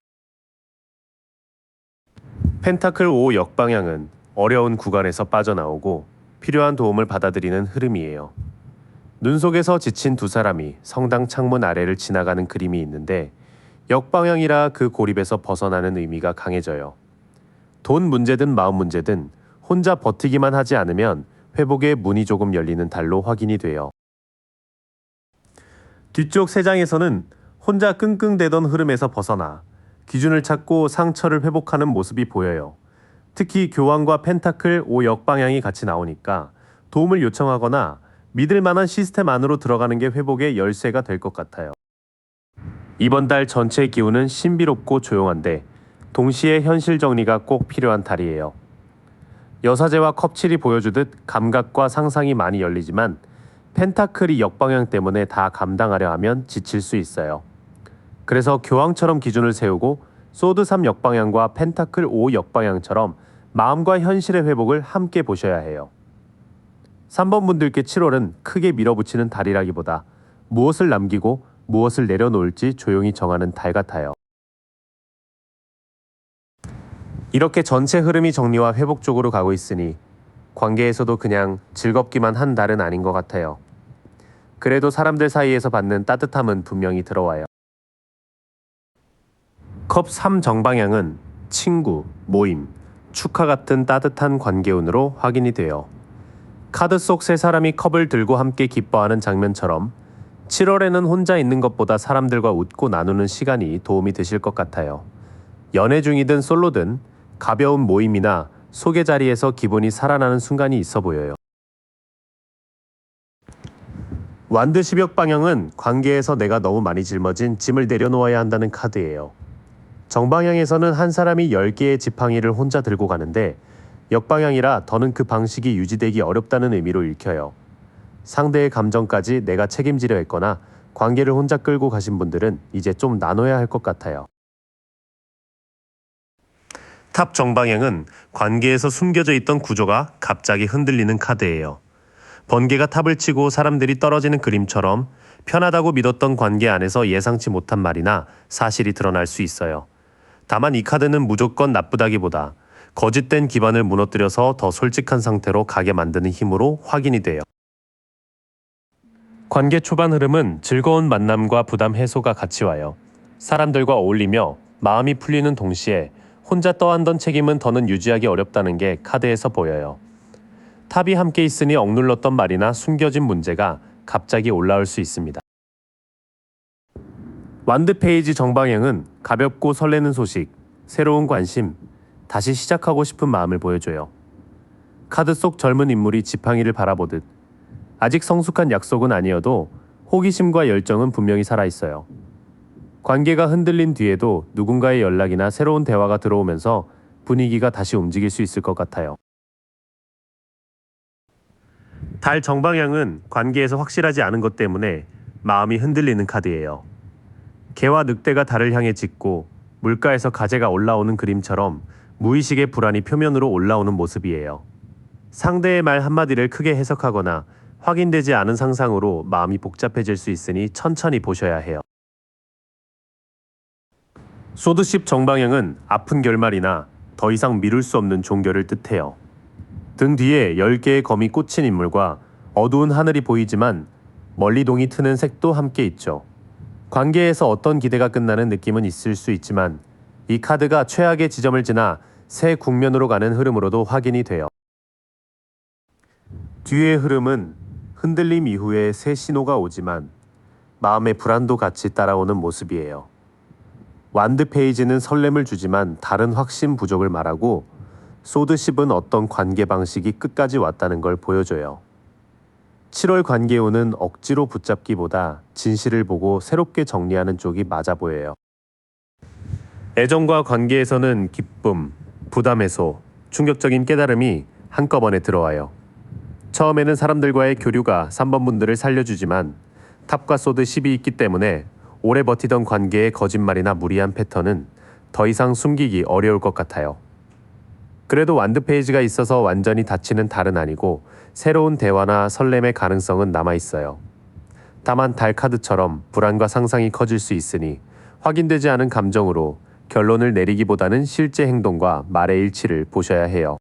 펜타클 5 역방향은 어려운 구간에서 빠져나오고 필요한 도움을 받아들이는 흐름이에요. 눈 속에서 지친 두 사람이 성당 창문 아래를 지나가는 그림이 있는데 역방향이라 그 고립에서 벗어나는 의미가 강해져요. 돈 문제든 마음 문제든 혼자 버티기만 하지 않으면 회복의 문이 조금 열리는 달로 확인이 돼요. 뒤쪽 3장에서는 혼자 끙끙대던 흐름에서 벗어나 기준을 찾고 상처를 회복하는 모습이 보여요. 특히 교황과 펜타클 5 역방향이 같이 나오니까 도움을 요청하거나 믿을 만한 시스템 안으로 들어가는 게 회복의 열쇠가 될 것 같아요. 이번 달 전체의 기운은 신비롭고 조용한데 동시에 현실 정리가 꼭 필요한 달이에요. 여사제와 컵7이 보여주듯 감각과 상상이 많이 열리지만 펜타클이 역방향 때문에 다 감당하려 하면 지칠 수 있어요. 그래서 교황처럼 기준을 세우고 소드 3 역방향과 펜타클 5 역방향처럼 마음과 현실의 회복을 함께 보셔야 해요. 3번 분들께 7월은 크게 밀어붙이는 달이라기보다 무엇을 남기고 무엇을 내려놓을지 조용히 정하는 달 같아요. 이렇게 전체 흐름이 정리와 회복 쪽으로 가고 있으니 관계에서도 그냥 즐겁기만 한 달은 아닌 것 같아요. 그래도 사람들 사이에서 받는 따뜻함은 분명히 들어와요. 컵 3 정방향은 친구, 모임, 축하 같은 따뜻한 관계운으로 확인이 돼요. 카드 속 세 사람이 컵을 들고 함께 기뻐하는 장면처럼 7월에는 혼자 있는 것보다 사람들과 웃고 나누는 시간이 도움이 되실 것 같아요. 연애 중이든 솔로든 가벼운 모임이나 소개 자리에서 기분이 살아나는 순간이 있어 보여요. 완드 10역 방향은 관계에서 내가 너무 많이 짊어진 짐을 내려놓아야 한다는 카드예요. 정방향에서는 한 사람이 10개의 지팡이를 혼자 들고 가는데 역방향이라 더는 그 방식이 유지되기 어렵다는 의미로 읽혀요. 상대의 감정까지 내가 책임지려 했거나 관계를 혼자 끌고 가신 분들은 이제 좀 나눠야 할 것 같아요. 탑 정방향은 관계에서 숨겨져 있던 구조가 갑자기 흔들리는 카드예요. 번개가 탑을 치고 사람들이 떨어지는 그림처럼 편하다고 믿었던 관계 안에서 예상치 못한 말이나 사실이 드러날 수 있어요. 다만 이 카드는 무조건 나쁘다기보다 거짓된 기반을 무너뜨려서 더 솔직한 상태로 가게 만드는 힘으로 확인이 돼요. 관계 초반 흐름은 즐거운 만남과 부담 해소가 같이 와요. 사람들과 어울리며 마음이 풀리는 동시에 혼자 떠안던 책임은 더는 유지하기 어렵다는 게 카드에서 보여요. 탑이 함께 있으니 억눌렀던 말이나 숨겨진 문제가 갑자기 올라올 수 있습니다. 완드 페이지 정방향은 가볍고 설레는 소식, 새로운 관심, 다시 시작하고 싶은 마음을 보여줘요. 카드 속 젊은 인물이 지팡이를 바라보듯 아직 성숙한 약속은 아니어도 호기심과 열정은 분명히 살아있어요. 관계가 흔들린 뒤에도 누군가의 연락이나 새로운 대화가 들어오면서 분위기가 다시 움직일 수 있을 것 같아요. 달 정방향은 관계에서 확실하지 않은 것 때문에 마음이 흔들리는 카드예요. 개와 늑대가 달을 향해 짖고 물가에서 가재가 올라오는 그림처럼 무의식의 불안이 표면으로 올라오는 모습이에요. 상대의 말 한마디를 크게 해석하거나 확인되지 않은 상상으로 마음이 복잡해질 수 있으니 천천히 보셔야 해요. 소드십 정방향은 아픈 결말이나 더 이상 미룰 수 없는 종결을 뜻해요. 등 뒤에 10개의 검이 꽂힌 인물과 어두운 하늘이 보이지만 멀리 동이 트는 색도 함께 있죠. 관계에서 어떤 기대가 끝나는 느낌은 있을 수 있지만 이 카드가 최악의 지점을 지나 새 국면으로 가는 흐름으로도 확인이 돼요. 뒤의 흐름은 흔들림 이후에 새 신호가 오지만 마음의 불안도 같이 따라오는 모습이에요. 완드 페이지는 설렘을 주지만 다른 확신 부족을 말하고 소드십은 어떤 관계 방식이 끝까지 왔다는 걸 보여줘요. 7월 관계운은 억지로 붙잡기보다 진실을 보고 새롭게 정리하는 쪽이 맞아 보여요. 애정과 관계에서는 기쁨, 부담 해소, 충격적인 깨달음이 한꺼번에 들어와요. 처음에는 사람들과의 교류가 3번 분들을 살려주지만 탑과 소드 10이 있기 때문에 오래 버티던 관계의 거짓말이나 무리한 패턴은 더 이상 숨기기 어려울 것 같아요. 그래도 완드 페이지가 있어서 완전히 닫히는 달은 아니고 새로운 대화나 설렘의 가능성은 남아있어요. 다만 달 카드처럼 불안과 상상이 커질 수 있으니 확인되지 않은 감정으로 결론을 내리기보다는 실제 행동과 말의 일치를 보셔야 해요.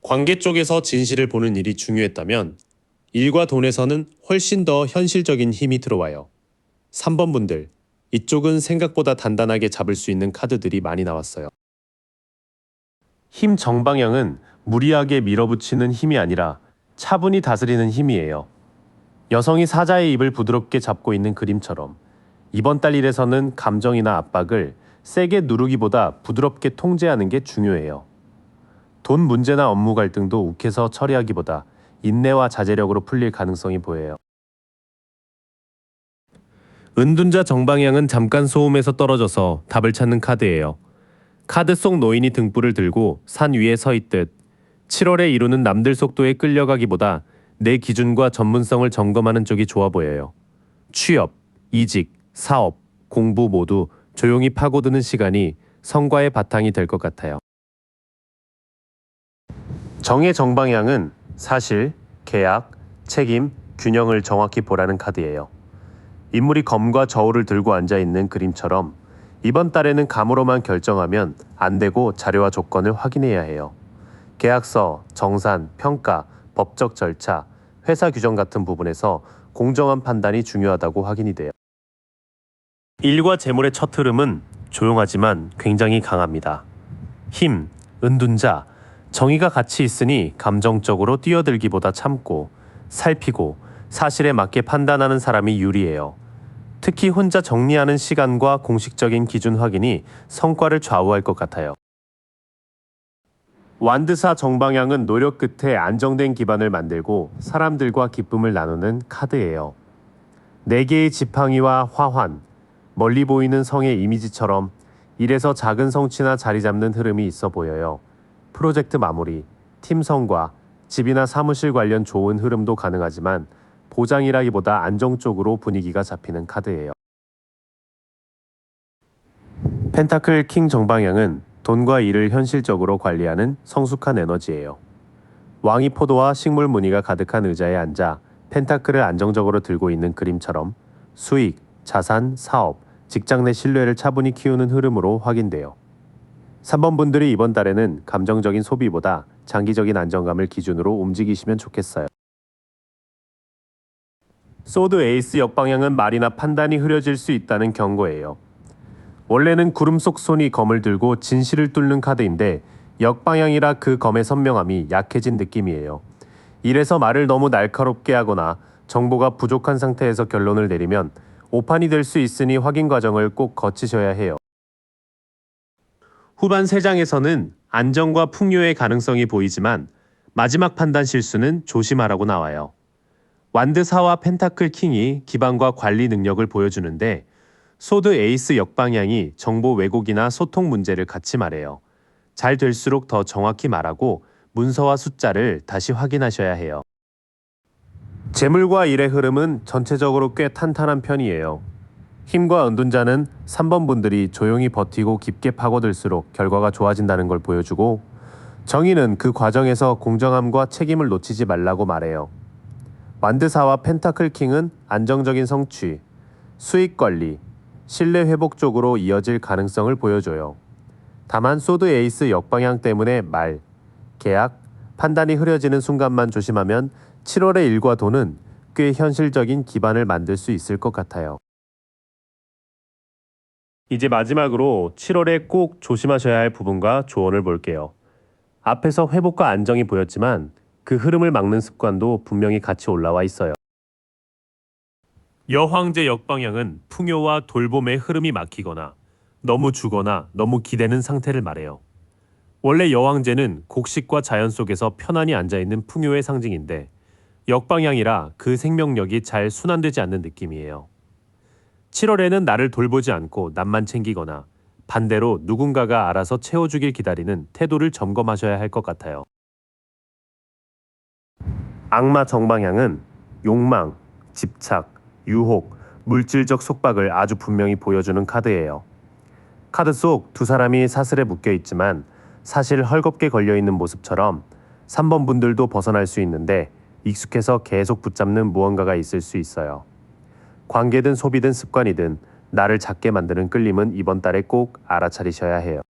관계 쪽에서 진실을 보는 일이 중요했다면 일과 돈에서는 훨씬 더 현실적인 힘이 들어와요. 3번 분들, 이쪽은 생각보다 단단하게 잡을 수 있는 카드들이 많이 나왔어요. 힘 정방향은 무리하게 밀어붙이는 힘이 아니라 차분히 다스리는 힘이에요. 여성이 사자의 입을 부드럽게 잡고 있는 그림처럼 이번 달 일에서는 감정이나 압박을 세게 누르기보다 부드럽게 통제하는 게 중요해요. 돈 문제나 업무 갈등도 욱해서 처리하기보다 인내와 자제력으로 풀릴 가능성이 보여요. 은둔자 정방향은 잠깐 소음에서 떨어져서 답을 찾는 카드예요. 카드 속 노인이 등불을 들고 산 위에 서 있듯 7월에 이루는 남들 속도에 끌려가기보다 내 기준과 전문성을 점검하는 쪽이 좋아 보여요. 취업, 이직, 사업, 공부 모두 조용히 파고드는 시간이 성과의 바탕이 될 것 같아요. 정의 정방향은 사실, 계약, 책임, 균형을 정확히 보라는 카드예요. 인물이 검과 저울을 들고 앉아있는 그림처럼 이번 달에는 감으로만 결정하면 안 되고 자료와 조건을 확인해야 해요. 계약서, 정산, 평가, 법적 절차, 회사 규정 같은 부분에서 공정한 판단이 중요하다고 확인이 돼요. 일과 재물의 첫 흐름은 조용하지만 굉장히 강합니다. 힘, 은둔자, 정의가 같이 있으니 감정적으로 뛰어들기보다 참고 살피고 사실에 맞게 판단하는 사람이 유리해요. 특히 혼자 정리하는 시간과 공식적인 기준 확인이 성과를 좌우할 것 같아요. 완드사 정방향은 노력 끝에 안정된 기반을 만들고 사람들과 기쁨을 나누는 카드예요. 4개의 지팡이와 화환, 멀리 보이는 성의 이미지처럼 일에서 작은 성취나 자리 잡는 흐름이 있어 보여요. 프로젝트 마무리, 팀 성과, 집이나 사무실 관련 좋은 흐름도 가능하지만 보장이라기보다 안정적으로 분위기가 잡히는 카드예요. 펜타클 킹 정방향은 돈과 일을 현실적으로 관리하는 성숙한 에너지예요. 왕이 포도와 식물 무늬가 가득한 의자에 앉아 펜타클을 안정적으로 들고 있는 그림처럼 수익, 자산, 사업, 직장 내 신뢰를 차분히 키우는 흐름으로 확인돼요. 3번 분들이 이번 달에는 감정적인 소비보다 장기적인 안정감을 기준으로 움직이시면 좋겠어요. 소드 에이스 역방향은 말이나 판단이 흐려질 수 있다는 경고예요. 원래는 구름 속 손이 검을 들고 진실을 뚫는 카드인데 역방향이라 그 검의 선명함이 약해진 느낌이에요. 이래서 말을 너무 날카롭게 하거나 정보가 부족한 상태에서 결론을 내리면 오판이 될 수 있으니 확인 과정을 꼭 거치셔야 해요. 후반 3장에서는 안정과 풍요의 가능성이 보이지만 마지막 판단 실수는 조심하라고 나와요. 완드사와 펜타클 킹이 기반과 관리 능력을 보여주는데 소드 에이스 역방향이 정보 왜곡이나 소통 문제를 같이 말해요. 잘 될수록 더 정확히 말하고 문서와 숫자를 다시 확인하셔야 해요. 재물과 일의 흐름은 전체적으로 꽤 탄탄한 편이에요. 힘과 은둔자는 3번 분들이 조용히 버티고 깊게 파고들수록 결과가 좋아진다는 걸 보여주고, 정의는 그 과정에서 공정함과 책임을 놓치지 말라고 말해요. 완드사와 펜타클 킹은 안정적인 성취, 수익 관리, 신뢰 회복 쪽으로 이어질 가능성을 보여줘요. 다만 소드 에이스 역방향 때문에 말, 계약, 판단이 흐려지는 순간만 조심하면 7월의 일과 돈은 꽤 현실적인 기반을 만들 수 있을 것 같아요. 이제 마지막으로 7월에 꼭 조심하셔야 할 부분과 조언을 볼게요. 앞에서 회복과 안정이 보였지만 그 흐름을 막는 습관도 분명히 같이 올라와 있어요. 여황제 역방향은 풍요와 돌봄의 흐름이 막히거나 너무 주거나 너무 기대는 상태를 말해요. 원래 여황제는 곡식과 자연 속에서 편안히 앉아있는 풍요의 상징인데 역방향이라 그 생명력이 잘 순환되지 않는 느낌이에요. 7월에는 나를 돌보지 않고 남만 챙기거나 반대로 누군가가 알아서 채워주길 기다리는 태도를 점검하셔야 할 것 같아요. 악마 정방향은 욕망, 집착, 유혹, 물질적 속박을 아주 분명히 보여주는 카드예요. 카드 속 두 사람이 사슬에 묶여 있지만 사실 헐겁게 걸려있는 모습처럼 3번 분들도 벗어날 수 있는데 익숙해서 계속 붙잡는 무언가가 있을 수 있어요. 관계든 소비든 습관이든 나를 작게 만드는 끌림은 이번 달에 꼭 알아차리셔야 해요.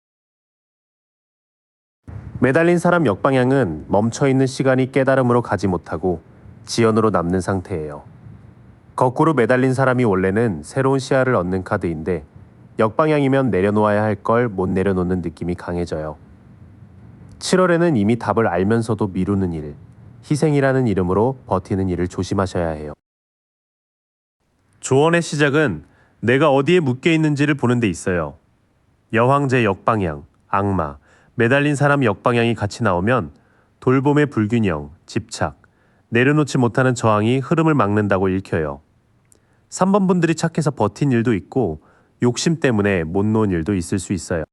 매달린 사람 역방향은 멈춰있는 시간이 깨달음으로 가지 못하고 지연으로 남는 상태예요. 거꾸로 매달린 사람이 원래는 새로운 시야를 얻는 카드인데 역방향이면 내려놓아야 할 걸 못 내려놓는 느낌이 강해져요. 7월에는 이미 답을 알면서도 미루는 일, 희생이라는 이름으로 버티는 일을 조심하셔야 해요. 조언의 시작은 내가 어디에 묶여 있는지를 보는 데 있어요. 여황제 역방향, 악마, 매달린 사람 역방향이 같이 나오면 돌봄의 불균형, 집착, 내려놓지 못하는 저항이 흐름을 막는다고 읽혀요. 3번 분들이 착해서 버틴 일도 있고 욕심 때문에 못 놓은 일도 있을 수 있어요.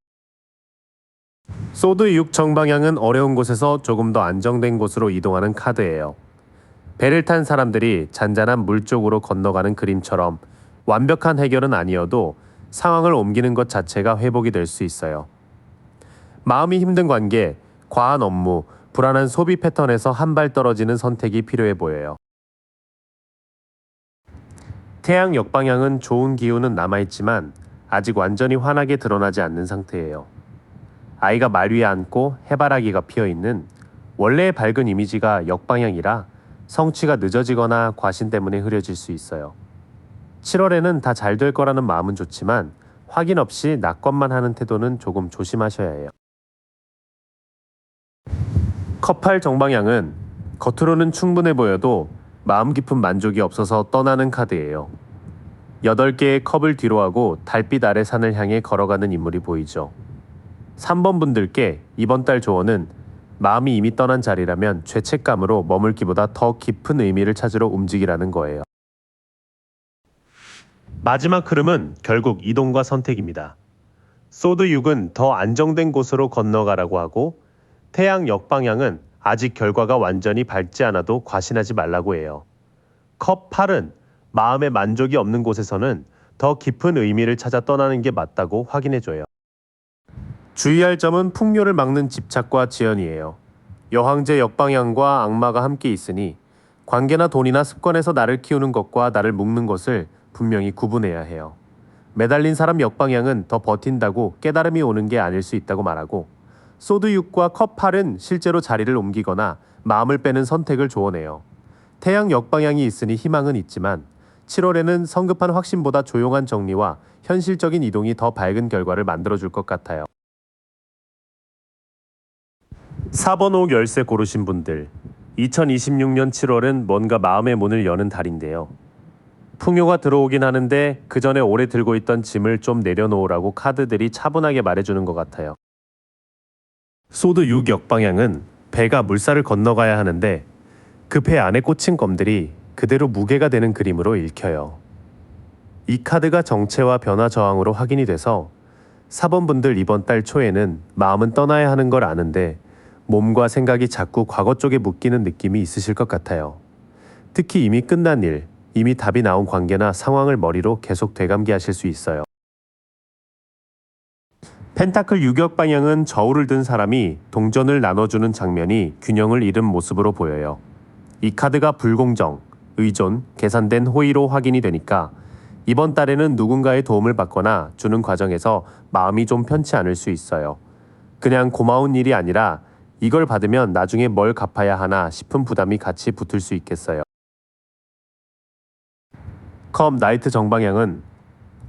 소드 6 정방향은 어려운 곳에서 조금 더 안정된 곳으로 이동하는 카드예요. 배를 탄 사람들이 잔잔한 물 쪽으로 건너가는 그림처럼 완벽한 해결은 아니어도 상황을 옮기는 것 자체가 회복이 될 수 있어요. 마음이 힘든 관계, 과한 업무, 불안한 소비 패턴에서 한 발 떨어지는 선택이 필요해 보여요. 태양 역방향은 좋은 기운은 남아있지만 아직 완전히 환하게 드러나지 않는 상태예요. 아이가 말 위에 앉고 해바라기가 피어있는 원래의 밝은 이미지가 역방향이라 성취가 늦어지거나 과신 때문에 흐려질 수 있어요. 7월에는 다 잘 될 거라는 마음은 좋지만 확인 없이 낙관만 하는 태도는 조금 조심하셔야 해요. 컵8 정방향은 겉으로는 충분해 보여도 마음 깊은 만족이 없어서 떠나는 카드예요. 8개의 컵을 뒤로하고 달빛 아래 산을 향해 걸어가는 인물이 보이죠. 3번 분들께 이번 달 조언은 마음이 이미 떠난 자리라면 죄책감으로 머물기보다 더 깊은 의미를 찾으러 움직이라는 거예요. 마지막 흐름은 결국 이동과 선택입니다. 소드 6은 더 안정된 곳으로 건너가라고 하고 태양 역방향은 아직 결과가 완전히 밝지 않아도 과신하지 말라고 해요. 컵 8은 마음의 만족이 없는 곳에서는 더 깊은 의미를 찾아 떠나는 게 맞다고 확인해줘요. 주의할 점은 풍요를 막는 집착과 지연이에요. 여황제 역방향과 악마가 함께 있으니 관계나 돈이나 습관에서 나를 키우는 것과 나를 묶는 것을 분명히 구분해야 해요. 매달린 사람 역방향은 더 버틴다고 깨달음이 오는 게 아닐 수 있다고 말하고 소드 6과 컵 8은 실제로 자리를 옮기거나 마음을 빼는 선택을 조언해요. 태양 역방향이 있으니 희망은 있지만 7월에는 성급한 확신보다 조용한 정리와 현실적인 이동이 더 밝은 결과를 만들어줄 것 같아요. 4번 옥 열쇠 고르신 분들, 2026년 7월은 뭔가 마음의 문을 여는 달인데요. 풍요가 들어오긴 하는데 그 전에 오래 들고 있던 짐을 좀 내려놓으라고 카드들이 차분하게 말해주는 것 같아요. 소드 6 역방향은 배가 물살을 건너가야 하는데 그 배 안에 꽂힌 검들이 그대로 무게가 되는 그림으로 읽혀요. 이 카드가 정체와 변화 저항으로 확인이 돼서 4번 분들 이번 달 초에는 마음은 떠나야 하는 걸 아는데 몸과 생각이 자꾸 과거 쪽에 묶이는 느낌이 있으실 것 같아요. 특히 이미 끝난 일, 이미 답이 나온 관계나 상황을 머리로 계속 되감기하실 수 있어요. 펜타클 유격 방향은 저울을 든 사람이 동전을 나눠주는 장면이 균형을 잃은 모습으로 보여요. 이 카드가 불공정, 의존, 계산된 호의로 확인이 되니까 이번 달에는 누군가의 도움을 받거나 주는 과정에서 마음이 좀 편치 않을 수 있어요. 그냥 고마운 일이 아니라 이걸 받으면 나중에 뭘 갚아야 하나 싶은 부담이 같이 붙을 수 있겠어요. 컵 나이트 정방향은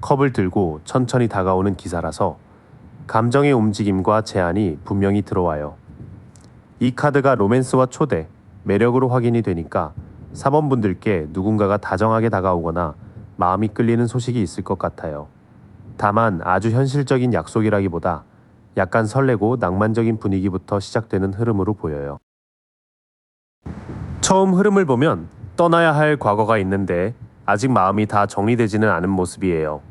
컵을 들고 천천히 다가오는 기사라서 감정의 움직임과 제한이 분명히 들어와요. 이 카드가 로맨스와 초대, 매력으로 확인이 되니까 사번분들께 누군가가 다정하게 다가오거나 마음이 끌리는 소식이 있을 것 같아요. 다만 아주 현실적인 약속이라기보다 약간 설레고 낭만적인 분위기부터 시작되는 흐름으로 보여요. 처음 흐름을 보면 떠나야 할 과거가 있는데 아직 마음이 다 정리되지는 않은 모습이에요.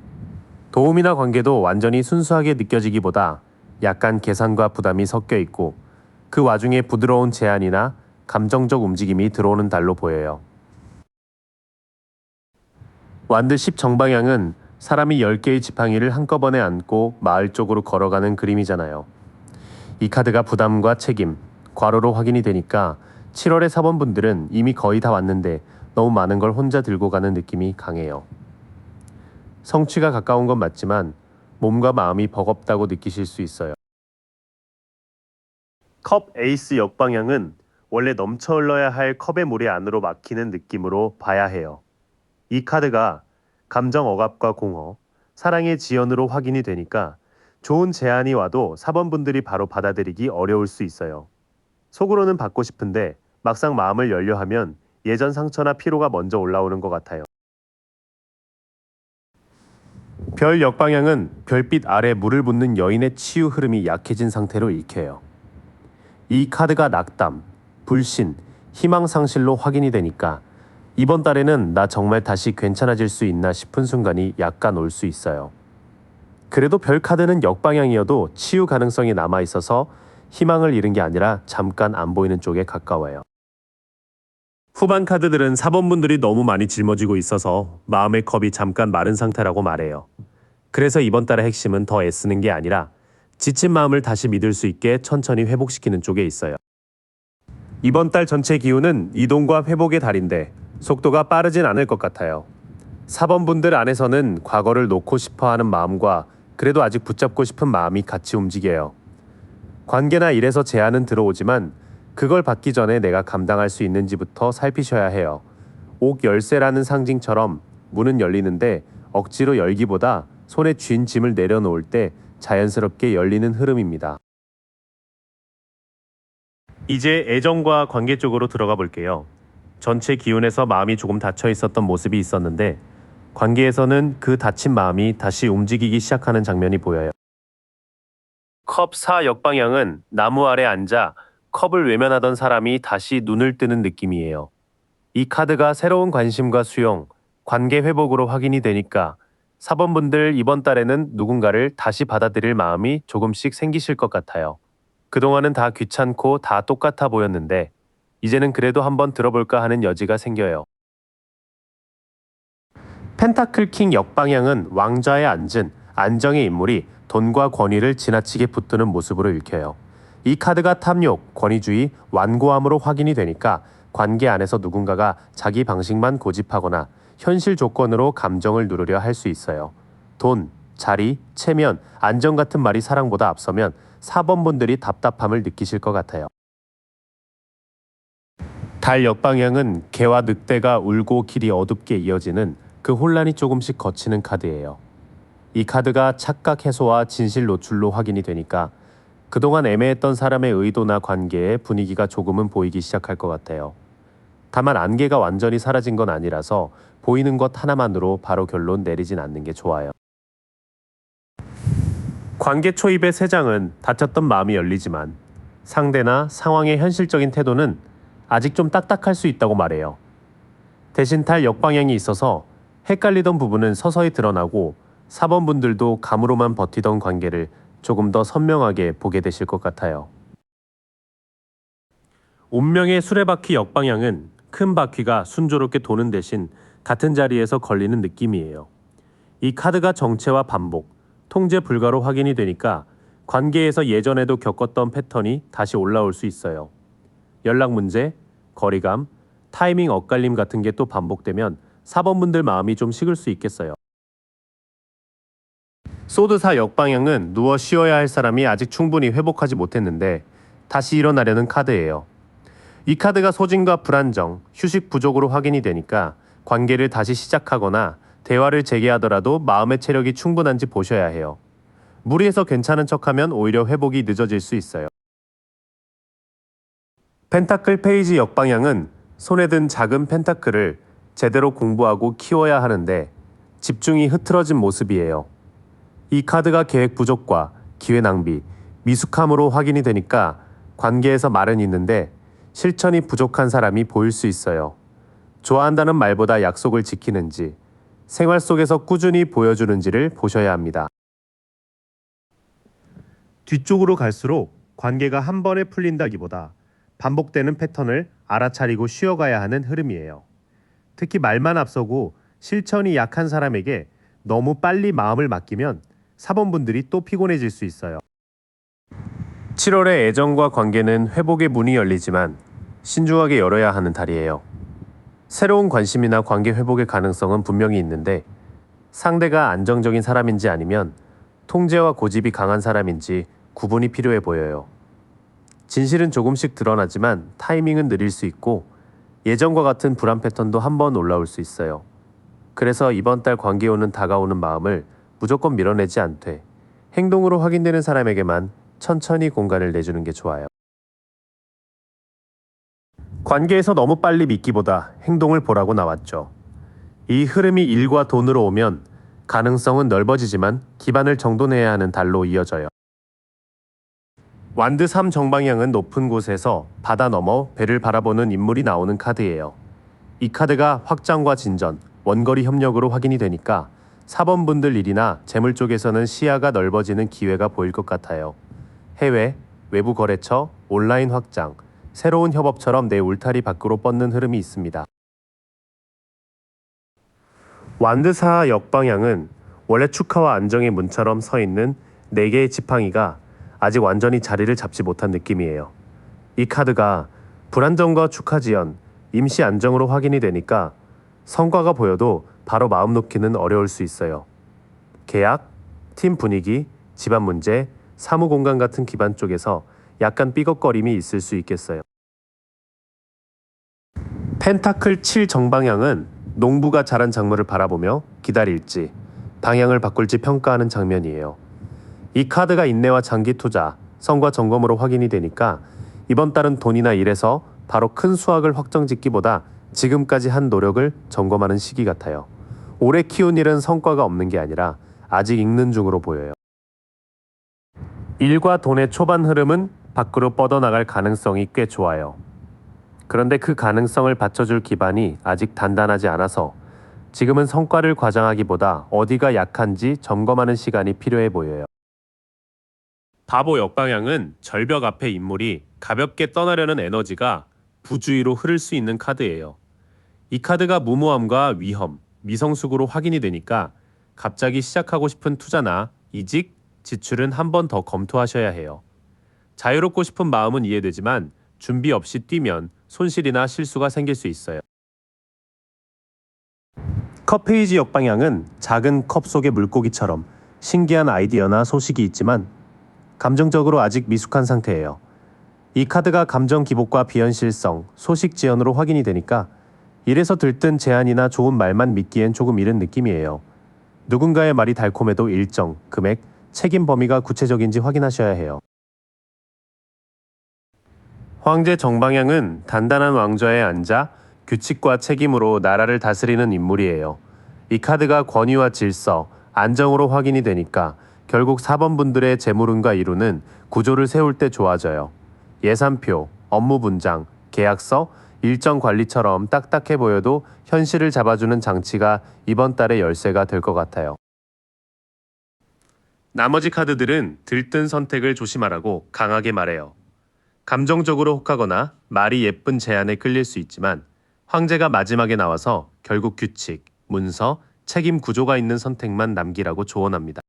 도움이나 관계도 완전히 순수하게 느껴지기보다 약간 계산과 부담이 섞여 있고 그 와중에 부드러운 제안이나 감정적 움직임이 들어오는 달로 보여요. 완드 10 정방향은 사람이 10개의 지팡이를 한꺼번에 안고 마을 쪽으로 걸어가는 그림이잖아요. 이 카드가 부담과 책임, 과로로 확인이 되니까 7월의 사번분들은 이미 거의 다 왔는데 너무 많은 걸 혼자 들고 가는 느낌이 강해요. 성취가 가까운 건 맞지만 몸과 마음이 버겁다고 느끼실 수 있어요. 컵 에이스 역방향은 원래 넘쳐 흘러야 할 컵의 물이 안으로 막히는 느낌으로 봐야 해요. 이 카드가 감정 억압과 공허, 사랑의 지연으로 확인이 되니까 좋은 제안이 와도 사번분들이 바로 받아들이기 어려울 수 있어요. 속으로는 받고 싶은데 막상 마음을 열려 하면 예전 상처나 피로가 먼저 올라오는 것 같아요. 별 역방향은 별빛 아래 물을 붓는 여인의 치유 흐름이 약해진 상태로 읽혀요. 이 카드가 낙담, 불신, 희망 상실로 확인이 되니까 이번 달에는 나 정말 다시 괜찮아질 수 있나 싶은 순간이 약간 올 수 있어요. 그래도 별 카드는 역방향이어도 치유 가능성이 남아 있어서 희망을 잃은 게 아니라 잠깐 안 보이는 쪽에 가까워요. 후반 카드들은 사번분들이 너무 많이 짊어지고 있어서 마음의 컵이 잠깐 마른 상태라고 말해요. 그래서 이번 달의 핵심은 더 애쓰는 게 아니라 지친 마음을 다시 믿을 수 있게 천천히 회복시키는 쪽에 있어요. 이번 달 전체 기운은 이동과 회복의 달인데 속도가 빠르진 않을 것 같아요. 사번분들 안에서는 과거를 놓고 싶어 하는 마음과 그래도 아직 붙잡고 싶은 마음이 같이 움직여요. 관계나 일에서 제안은 들어오지만 그걸 받기 전에 내가 감당할 수 있는지부터 살피셔야 해요. 옥 열쇠라는 상징처럼 문은 열리는데 억지로 열기보다 손에 쥔 짐을 내려놓을 때 자연스럽게 열리는 흐름입니다. 이제 애정과 관계 쪽으로 들어가 볼게요. 전체 기운에서 마음이 조금 닫혀 있었던 모습이 있었는데 관계에서는 그 닫힌 마음이 다시 움직이기 시작하는 장면이 보여요. 컵 4 역방향은 나무 아래 앉아 컵을 외면하던 사람이 다시 눈을 뜨는 느낌이에요. 이 카드가 새로운 관심과 수용, 관계 회복으로 확인이 되니까 사번분들 이번 달에는 누군가를 다시 받아들일 마음이 조금씩 생기실 것 같아요. 그동안은 다 귀찮고 다 똑같아 보였는데 이제는 그래도 한번 들어볼까 하는 여지가 생겨요. 펜타클 킹 역방향은 왕좌에 앉은 안정의 인물이 돈과 권위를 지나치게 붙드는 모습으로 읽혀요. 이 카드가 탐욕, 권위주의, 완고함으로 확인이 되니까 관계 안에서 누군가가 자기 방식만 고집하거나 현실 조건으로 감정을 누르려 할 수 있어요. 돈, 자리, 체면, 안정 같은 말이 사랑보다 앞서면 4번분들이 답답함을 느끼실 것 같아요. 달 역방향은 개와 늑대가 울고 길이 어둡게 이어지는 그 혼란이 조금씩 거치는 카드예요. 이 카드가 착각 해소와 진실 노출로 확인이 되니까 그동안 애매했던 사람의 의도나 관계에 분위기가 조금은 보이기 시작할 것 같아요. 다만 안개가 완전히 사라진 건 아니라서 보이는 것 하나만으로 바로 결론 내리진 않는 게 좋아요. 관계 초입의 세 장은 다쳤던 마음이 열리지만 상대나 상황의 현실적인 태도는 아직 좀 딱딱할 수 있다고 말해요. 대신 달 역방향이 있어서 헷갈리던 부분은 서서히 드러나고 4번분들도 감으로만 버티던 관계를 조금 더 선명하게 보게 되실 것 같아요. 운명의 수레바퀴 역방향은 큰 바퀴가 순조롭게 도는 대신 같은 자리에서 걸리는 느낌이에요. 이 카드가 정체와 반복, 통제 불가로 확인이 되니까 관계에서 예전에도 겪었던 패턴이 다시 올라올 수 있어요. 연락 문제, 거리감, 타이밍 엇갈림 같은 게 또 반복되면 4번분들 마음이 좀 식을 수 있겠어요. 소드4 역방향은 누워 쉬어야 할 사람이 아직 충분히 회복하지 못했는데 다시 일어나려는 카드예요. 이 카드가 소진과 불안정, 휴식 부족으로 확인이 되니까 관계를 다시 시작하거나 대화를 재개하더라도 마음의 체력이 충분한지 보셔야 해요. 무리해서 괜찮은 척하면 오히려 회복이 늦어질 수 있어요. 펜타클 페이지 역방향은 손에 든 작은 펜타클을 제대로 공부하고 키워야 하는데 집중이 흐트러진 모습이에요. 이 카드가 계획 부족과 기회 낭비, 미숙함으로 확인이 되니까 관계에서 말은 있는데 실천이 부족한 사람이 보일 수 있어요. 좋아한다는 말보다 약속을 지키는지, 생활 속에서 꾸준히 보여주는지를 보셔야 합니다. 뒤쪽으로 갈수록 관계가 한 번에 풀린다기보다 반복되는 패턴을 알아차리고 쉬어가야 하는 흐름이에요. 특히 말만 앞서고 실천이 약한 사람에게 너무 빨리 마음을 맡기면 4번분들이 또 피곤해질 수 있어요. 7월의 애정과 관계는 회복의 문이 열리지만 신중하게 열어야 하는 달이에요. 새로운 관심이나 관계 회복의 가능성은 분명히 있는데 상대가 안정적인 사람인지 아니면 통제와 고집이 강한 사람인지 구분이 필요해 보여요. 진실은 조금씩 드러나지만 타이밍은 느릴 수 있고 예전과 같은 불안 패턴도 한번 올라올 수 있어요. 그래서 이번 달 관계운은 다가오는 마음을 무조건 밀어내지 않되 행동으로 확인되는 사람에게만 천천히 공간을 내주는 게 좋아요. 관계에서 너무 빨리 믿기보다 행동을 보라고 나왔죠. 이 흐름이 일과 돈으로 오면 가능성은 넓어지지만 기반을 정돈해야 하는 달로 이어져요. 완드 3 정방향은 높은 곳에서 바다 넘어 배를 바라보는 인물이 나오는 카드예요. 이 카드가 확장과 진전, 원거리 협력으로 확인이 되니까 4번분들 일이나 재물 쪽에서는 시야가 넓어지는 기회가 보일 것 같아요. 해외, 외부 거래처, 온라인 확장, 새로운 협업처럼 내 울타리 밖으로 뻗는 흐름이 있습니다. 완드 4 역방향은 원래 축하와 안정의 문처럼 서 있는 4개의 지팡이가 아직 완전히 자리를 잡지 못한 느낌이에요. 이 카드가 불안정과 축하 지연, 임시 안정으로 확인이 되니까 성과가 보여도 바로 마음 놓기는 어려울 수 있어요. 계약, 팀 분위기, 집안 문제, 사무 공간 같은 기반 쪽에서 약간 삐걱거림이 있을 수 있겠어요. 펜타클 7 정방향은 농부가 자란 작물을 바라보며 기다릴지, 방향을 바꿀지 평가하는 장면이에요. 이 카드가 인내와 장기 투자, 성과 점검으로 확인이 되니까 이번 달은 돈이나 일에서 바로 큰 수확을 확정짓기보다 지금까지 한 노력을 점검하는 시기 같아요. 오래 키운 일은 성과가 없는 게 아니라 아직 익는 중으로 보여요. 일과 돈의 초반 흐름은 밖으로 뻗어나갈 가능성이 꽤 좋아요. 그런데 그 가능성을 받쳐줄 기반이 아직 단단하지 않아서 지금은 성과를 과장하기보다 어디가 약한지 점검하는 시간이 필요해 보여요. 바보 역방향은 절벽 앞에 인물이 가볍게 떠나려는 에너지가 부주의로 흐를 수 있는 카드예요. 이 카드가 무모함과 위험, 미성숙으로 확인이 되니까 갑자기 시작하고 싶은 투자나 이직, 지출은 한 번 더 검토하셔야 해요. 자유롭고 싶은 마음은 이해되지만 준비 없이 뛰면 손실이나 실수가 생길 수 있어요. 컵 페이지 역방향은 작은 컵 속의 물고기처럼 신기한 아이디어나 소식이 있지만 감정적으로 아직 미숙한 상태예요. 이 카드가 감정 기복과 비현실성, 소식 지연으로 확인이 되니까 일에서 들뜬 제안이나 좋은 말만 믿기엔 조금 이른 느낌이에요. 누군가의 말이 달콤해도 일정, 금액, 책임 범위가 구체적인지 확인하셔야 해요. 황제 정방향은 단단한 왕좌에 앉아 규칙과 책임으로 나라를 다스리는 인물이에요. 이 카드가 권위와 질서, 안정으로 확인이 되니까 결국 4번분들의 재물운과 이루는 구조를 세울 때 좋아져요. 예산표, 업무 분장, 계약서, 일정 관리처럼 딱딱해 보여도 현실을 잡아주는 장치가 이번 달의 열쇠가 될 것 같아요. 나머지 카드들은 들뜬 선택을 조심하라고 강하게 말해요. 감정적으로 혹하거나 말이 예쁜 제안에 끌릴 수 있지만 황제가 마지막에 나와서 결국 규칙, 문서, 책임 구조가 있는 선택만 남기라고 조언합니다.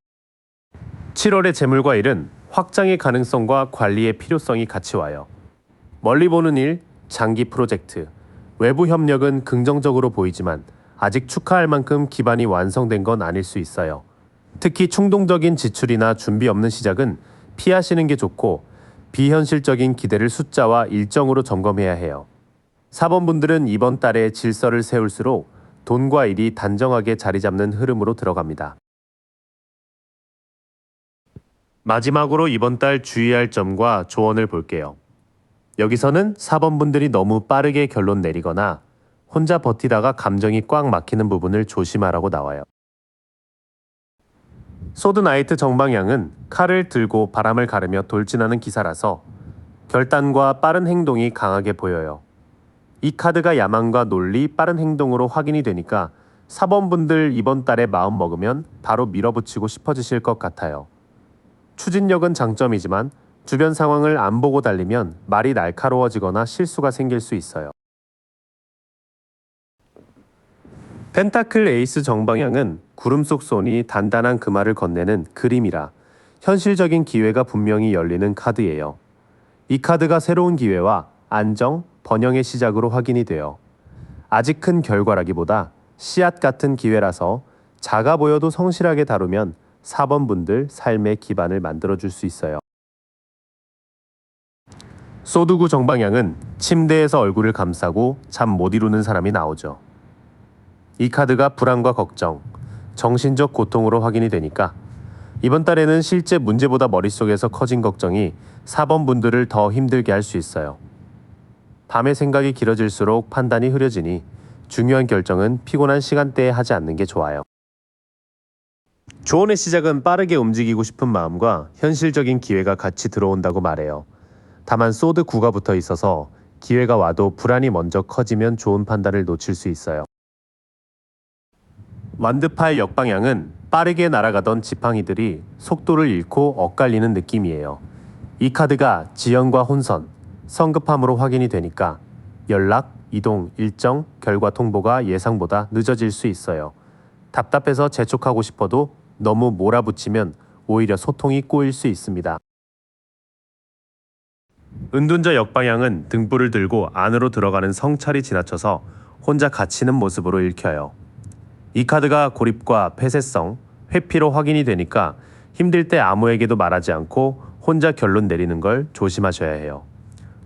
7월의 재물과 일은 확장의 가능성과 관리의 필요성이 같이 와요. 멀리 보는 일, 장기 프로젝트, 외부 협력은 긍정적으로 보이지만 아직 축하할 만큼 기반이 완성된 건 아닐 수 있어요. 특히 충동적인 지출이나 준비 없는 시작은 피하시는 게 좋고 비현실적인 기대를 숫자와 일정으로 점검해야 해요. 사범분들은 이번 달에 질서를 세울수록 돈과 일이 단정하게 자리 잡는 흐름으로 들어갑니다. 마지막으로 이번 달 주의할 점과 조언을 볼게요. 여기서는 사범분들이 너무 빠르게 결론 내리거나 혼자 버티다가 감정이 꽉 막히는 부분을 조심하라고 나와요. 소드나이트 정방향은 칼을 들고 바람을 가르며 돌진하는 기사라서 결단과 빠른 행동이 강하게 보여요. 이 카드가 야망과 논리, 빠른 행동으로 확인이 되니까 사범분들 이번 달에 마음 먹으면 바로 밀어붙이고 싶어지실 것 같아요. 추진력은 장점이지만 주변 상황을 안 보고 달리면 말이 날카로워지거나 실수가 생길 수 있어요. 펜타클 에이스 정방향은 구름 속 손이 단단한 금화를 건네는 그림이라 현실적인 기회가 분명히 열리는 카드예요. 이 카드가 새로운 기회와 안정, 번영의 시작으로 확인이 돼요. 아직 큰 결과라기보다 씨앗 같은 기회라서 작아 보여도 성실하게 다루면 4번분들 삶의 기반을 만들어줄 수 있어요. 소드구 정방향은 침대에서 얼굴을 감싸고 잠 못 이루는 사람이 나오죠. 이 카드가 불안과 걱정, 정신적 고통으로 확인이 되니까 이번 달에는 실제 문제보다 머릿속에서 커진 걱정이 4번분들을 더 힘들게 할 수 있어요. 밤의 생각이 길어질수록 판단이 흐려지니 중요한 결정은 피곤한 시간대에 하지 않는 게 좋아요. 조언의 시작은 빠르게 움직이고 싶은 마음과 현실적인 기회가 같이 들어온다고 말해요. 다만 소드 9가 붙어 있어서 기회가 와도 불안이 먼저 커지면 좋은 판단을 놓칠 수 있어요. 완드파의 역방향은 빠르게 날아가던 지팡이들이 속도를 잃고 엇갈리는 느낌이에요. 이 카드가 지연과 혼선, 성급함으로 확인이 되니까 연락, 이동, 일정, 결과 통보가 예상보다 늦어질 수 있어요. 답답해서 재촉하고 싶어도 너무 몰아붙이면 오히려 소통이 꼬일 수 있습니다. 은둔자 역방향은 등불을 들고 안으로 들어가는 성찰이 지나쳐서 혼자 갇히는 모습으로 읽혀요. 이 카드가 고립과 폐쇄성, 회피로 확인이 되니까 힘들 때 아무에게도 말하지 않고 혼자 결론 내리는 걸 조심하셔야 해요.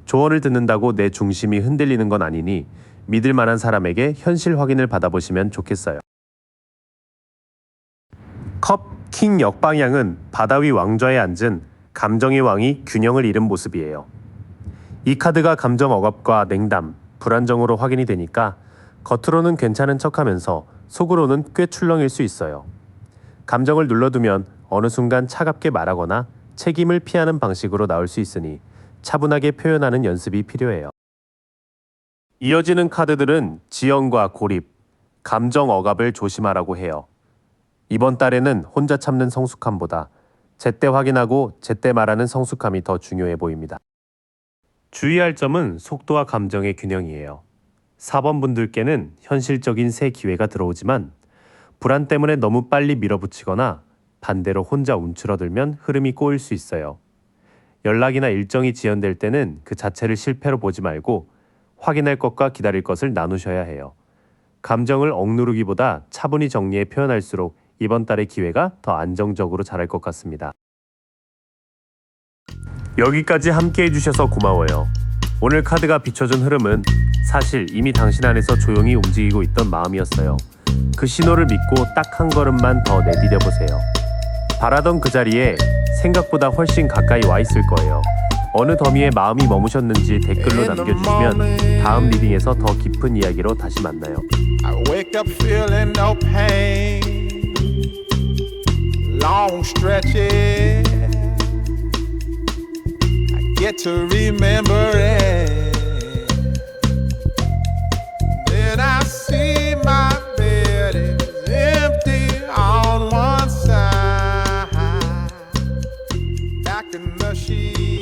조언을 듣는다고 내 중심이 흔들리는 건 아니니 믿을 만한 사람에게 현실 확인을 받아보시면 좋겠어요. 컵 킹 역방향은 바다 위 왕좌에 앉은 감정의 왕이 균형을 잃은 모습이에요. 이 카드가 감정 억압과 냉담, 불안정으로 확인이 되니까 겉으로는 괜찮은 척하면서 속으로는 꽤 출렁일 수 있어요. 감정을 눌러두면 어느 순간 차갑게 말하거나 책임을 피하는 방식으로 나올 수 있으니 차분하게 표현하는 연습이 필요해요. 이어지는 카드들은 지연과 고립, 감정 억압을 조심하라고 해요. 이번 달에는 혼자 참는 성숙함보다 제때 확인하고 제때 말하는 성숙함이 더 중요해 보입니다. 주의할 점은 속도와 감정의 균형이에요. 4번분들께는 현실적인 새 기회가 들어오지만 불안 때문에 너무 빨리 밀어붙이거나 반대로 혼자 움츠러들면 흐름이 꼬일 수 있어요. 연락이나 일정이 지연될 때는 그 자체를 실패로 보지 말고 확인할 것과 기다릴 것을 나누셔야 해요. 감정을 억누르기보다 차분히 정리해 표현할수록 이번 달의 기회가 더 안정적으로 자랄 것 같습니다. 여기까지 함께 해주셔서 고마워요. 오늘 카드가 비춰준 흐름은 사실 이미 당신 안에서 조용히 움직이고 있던 마음이었어요. 그 신호를 믿고 딱 한 걸음만 더 내디뎌 보세요. 바라던 그 자리에 생각보다 훨씬 가까이 와 있을 거예요. 어느 더미에 마음이 머무셨는지 댓글로 남겨주시면 다음 리딩에서 더 깊은 이야기로 다시 만나요. I wake up feeling no pain. Long stretches. I get to remember it. Then I see my bed is empty on one side. Back in the sheet.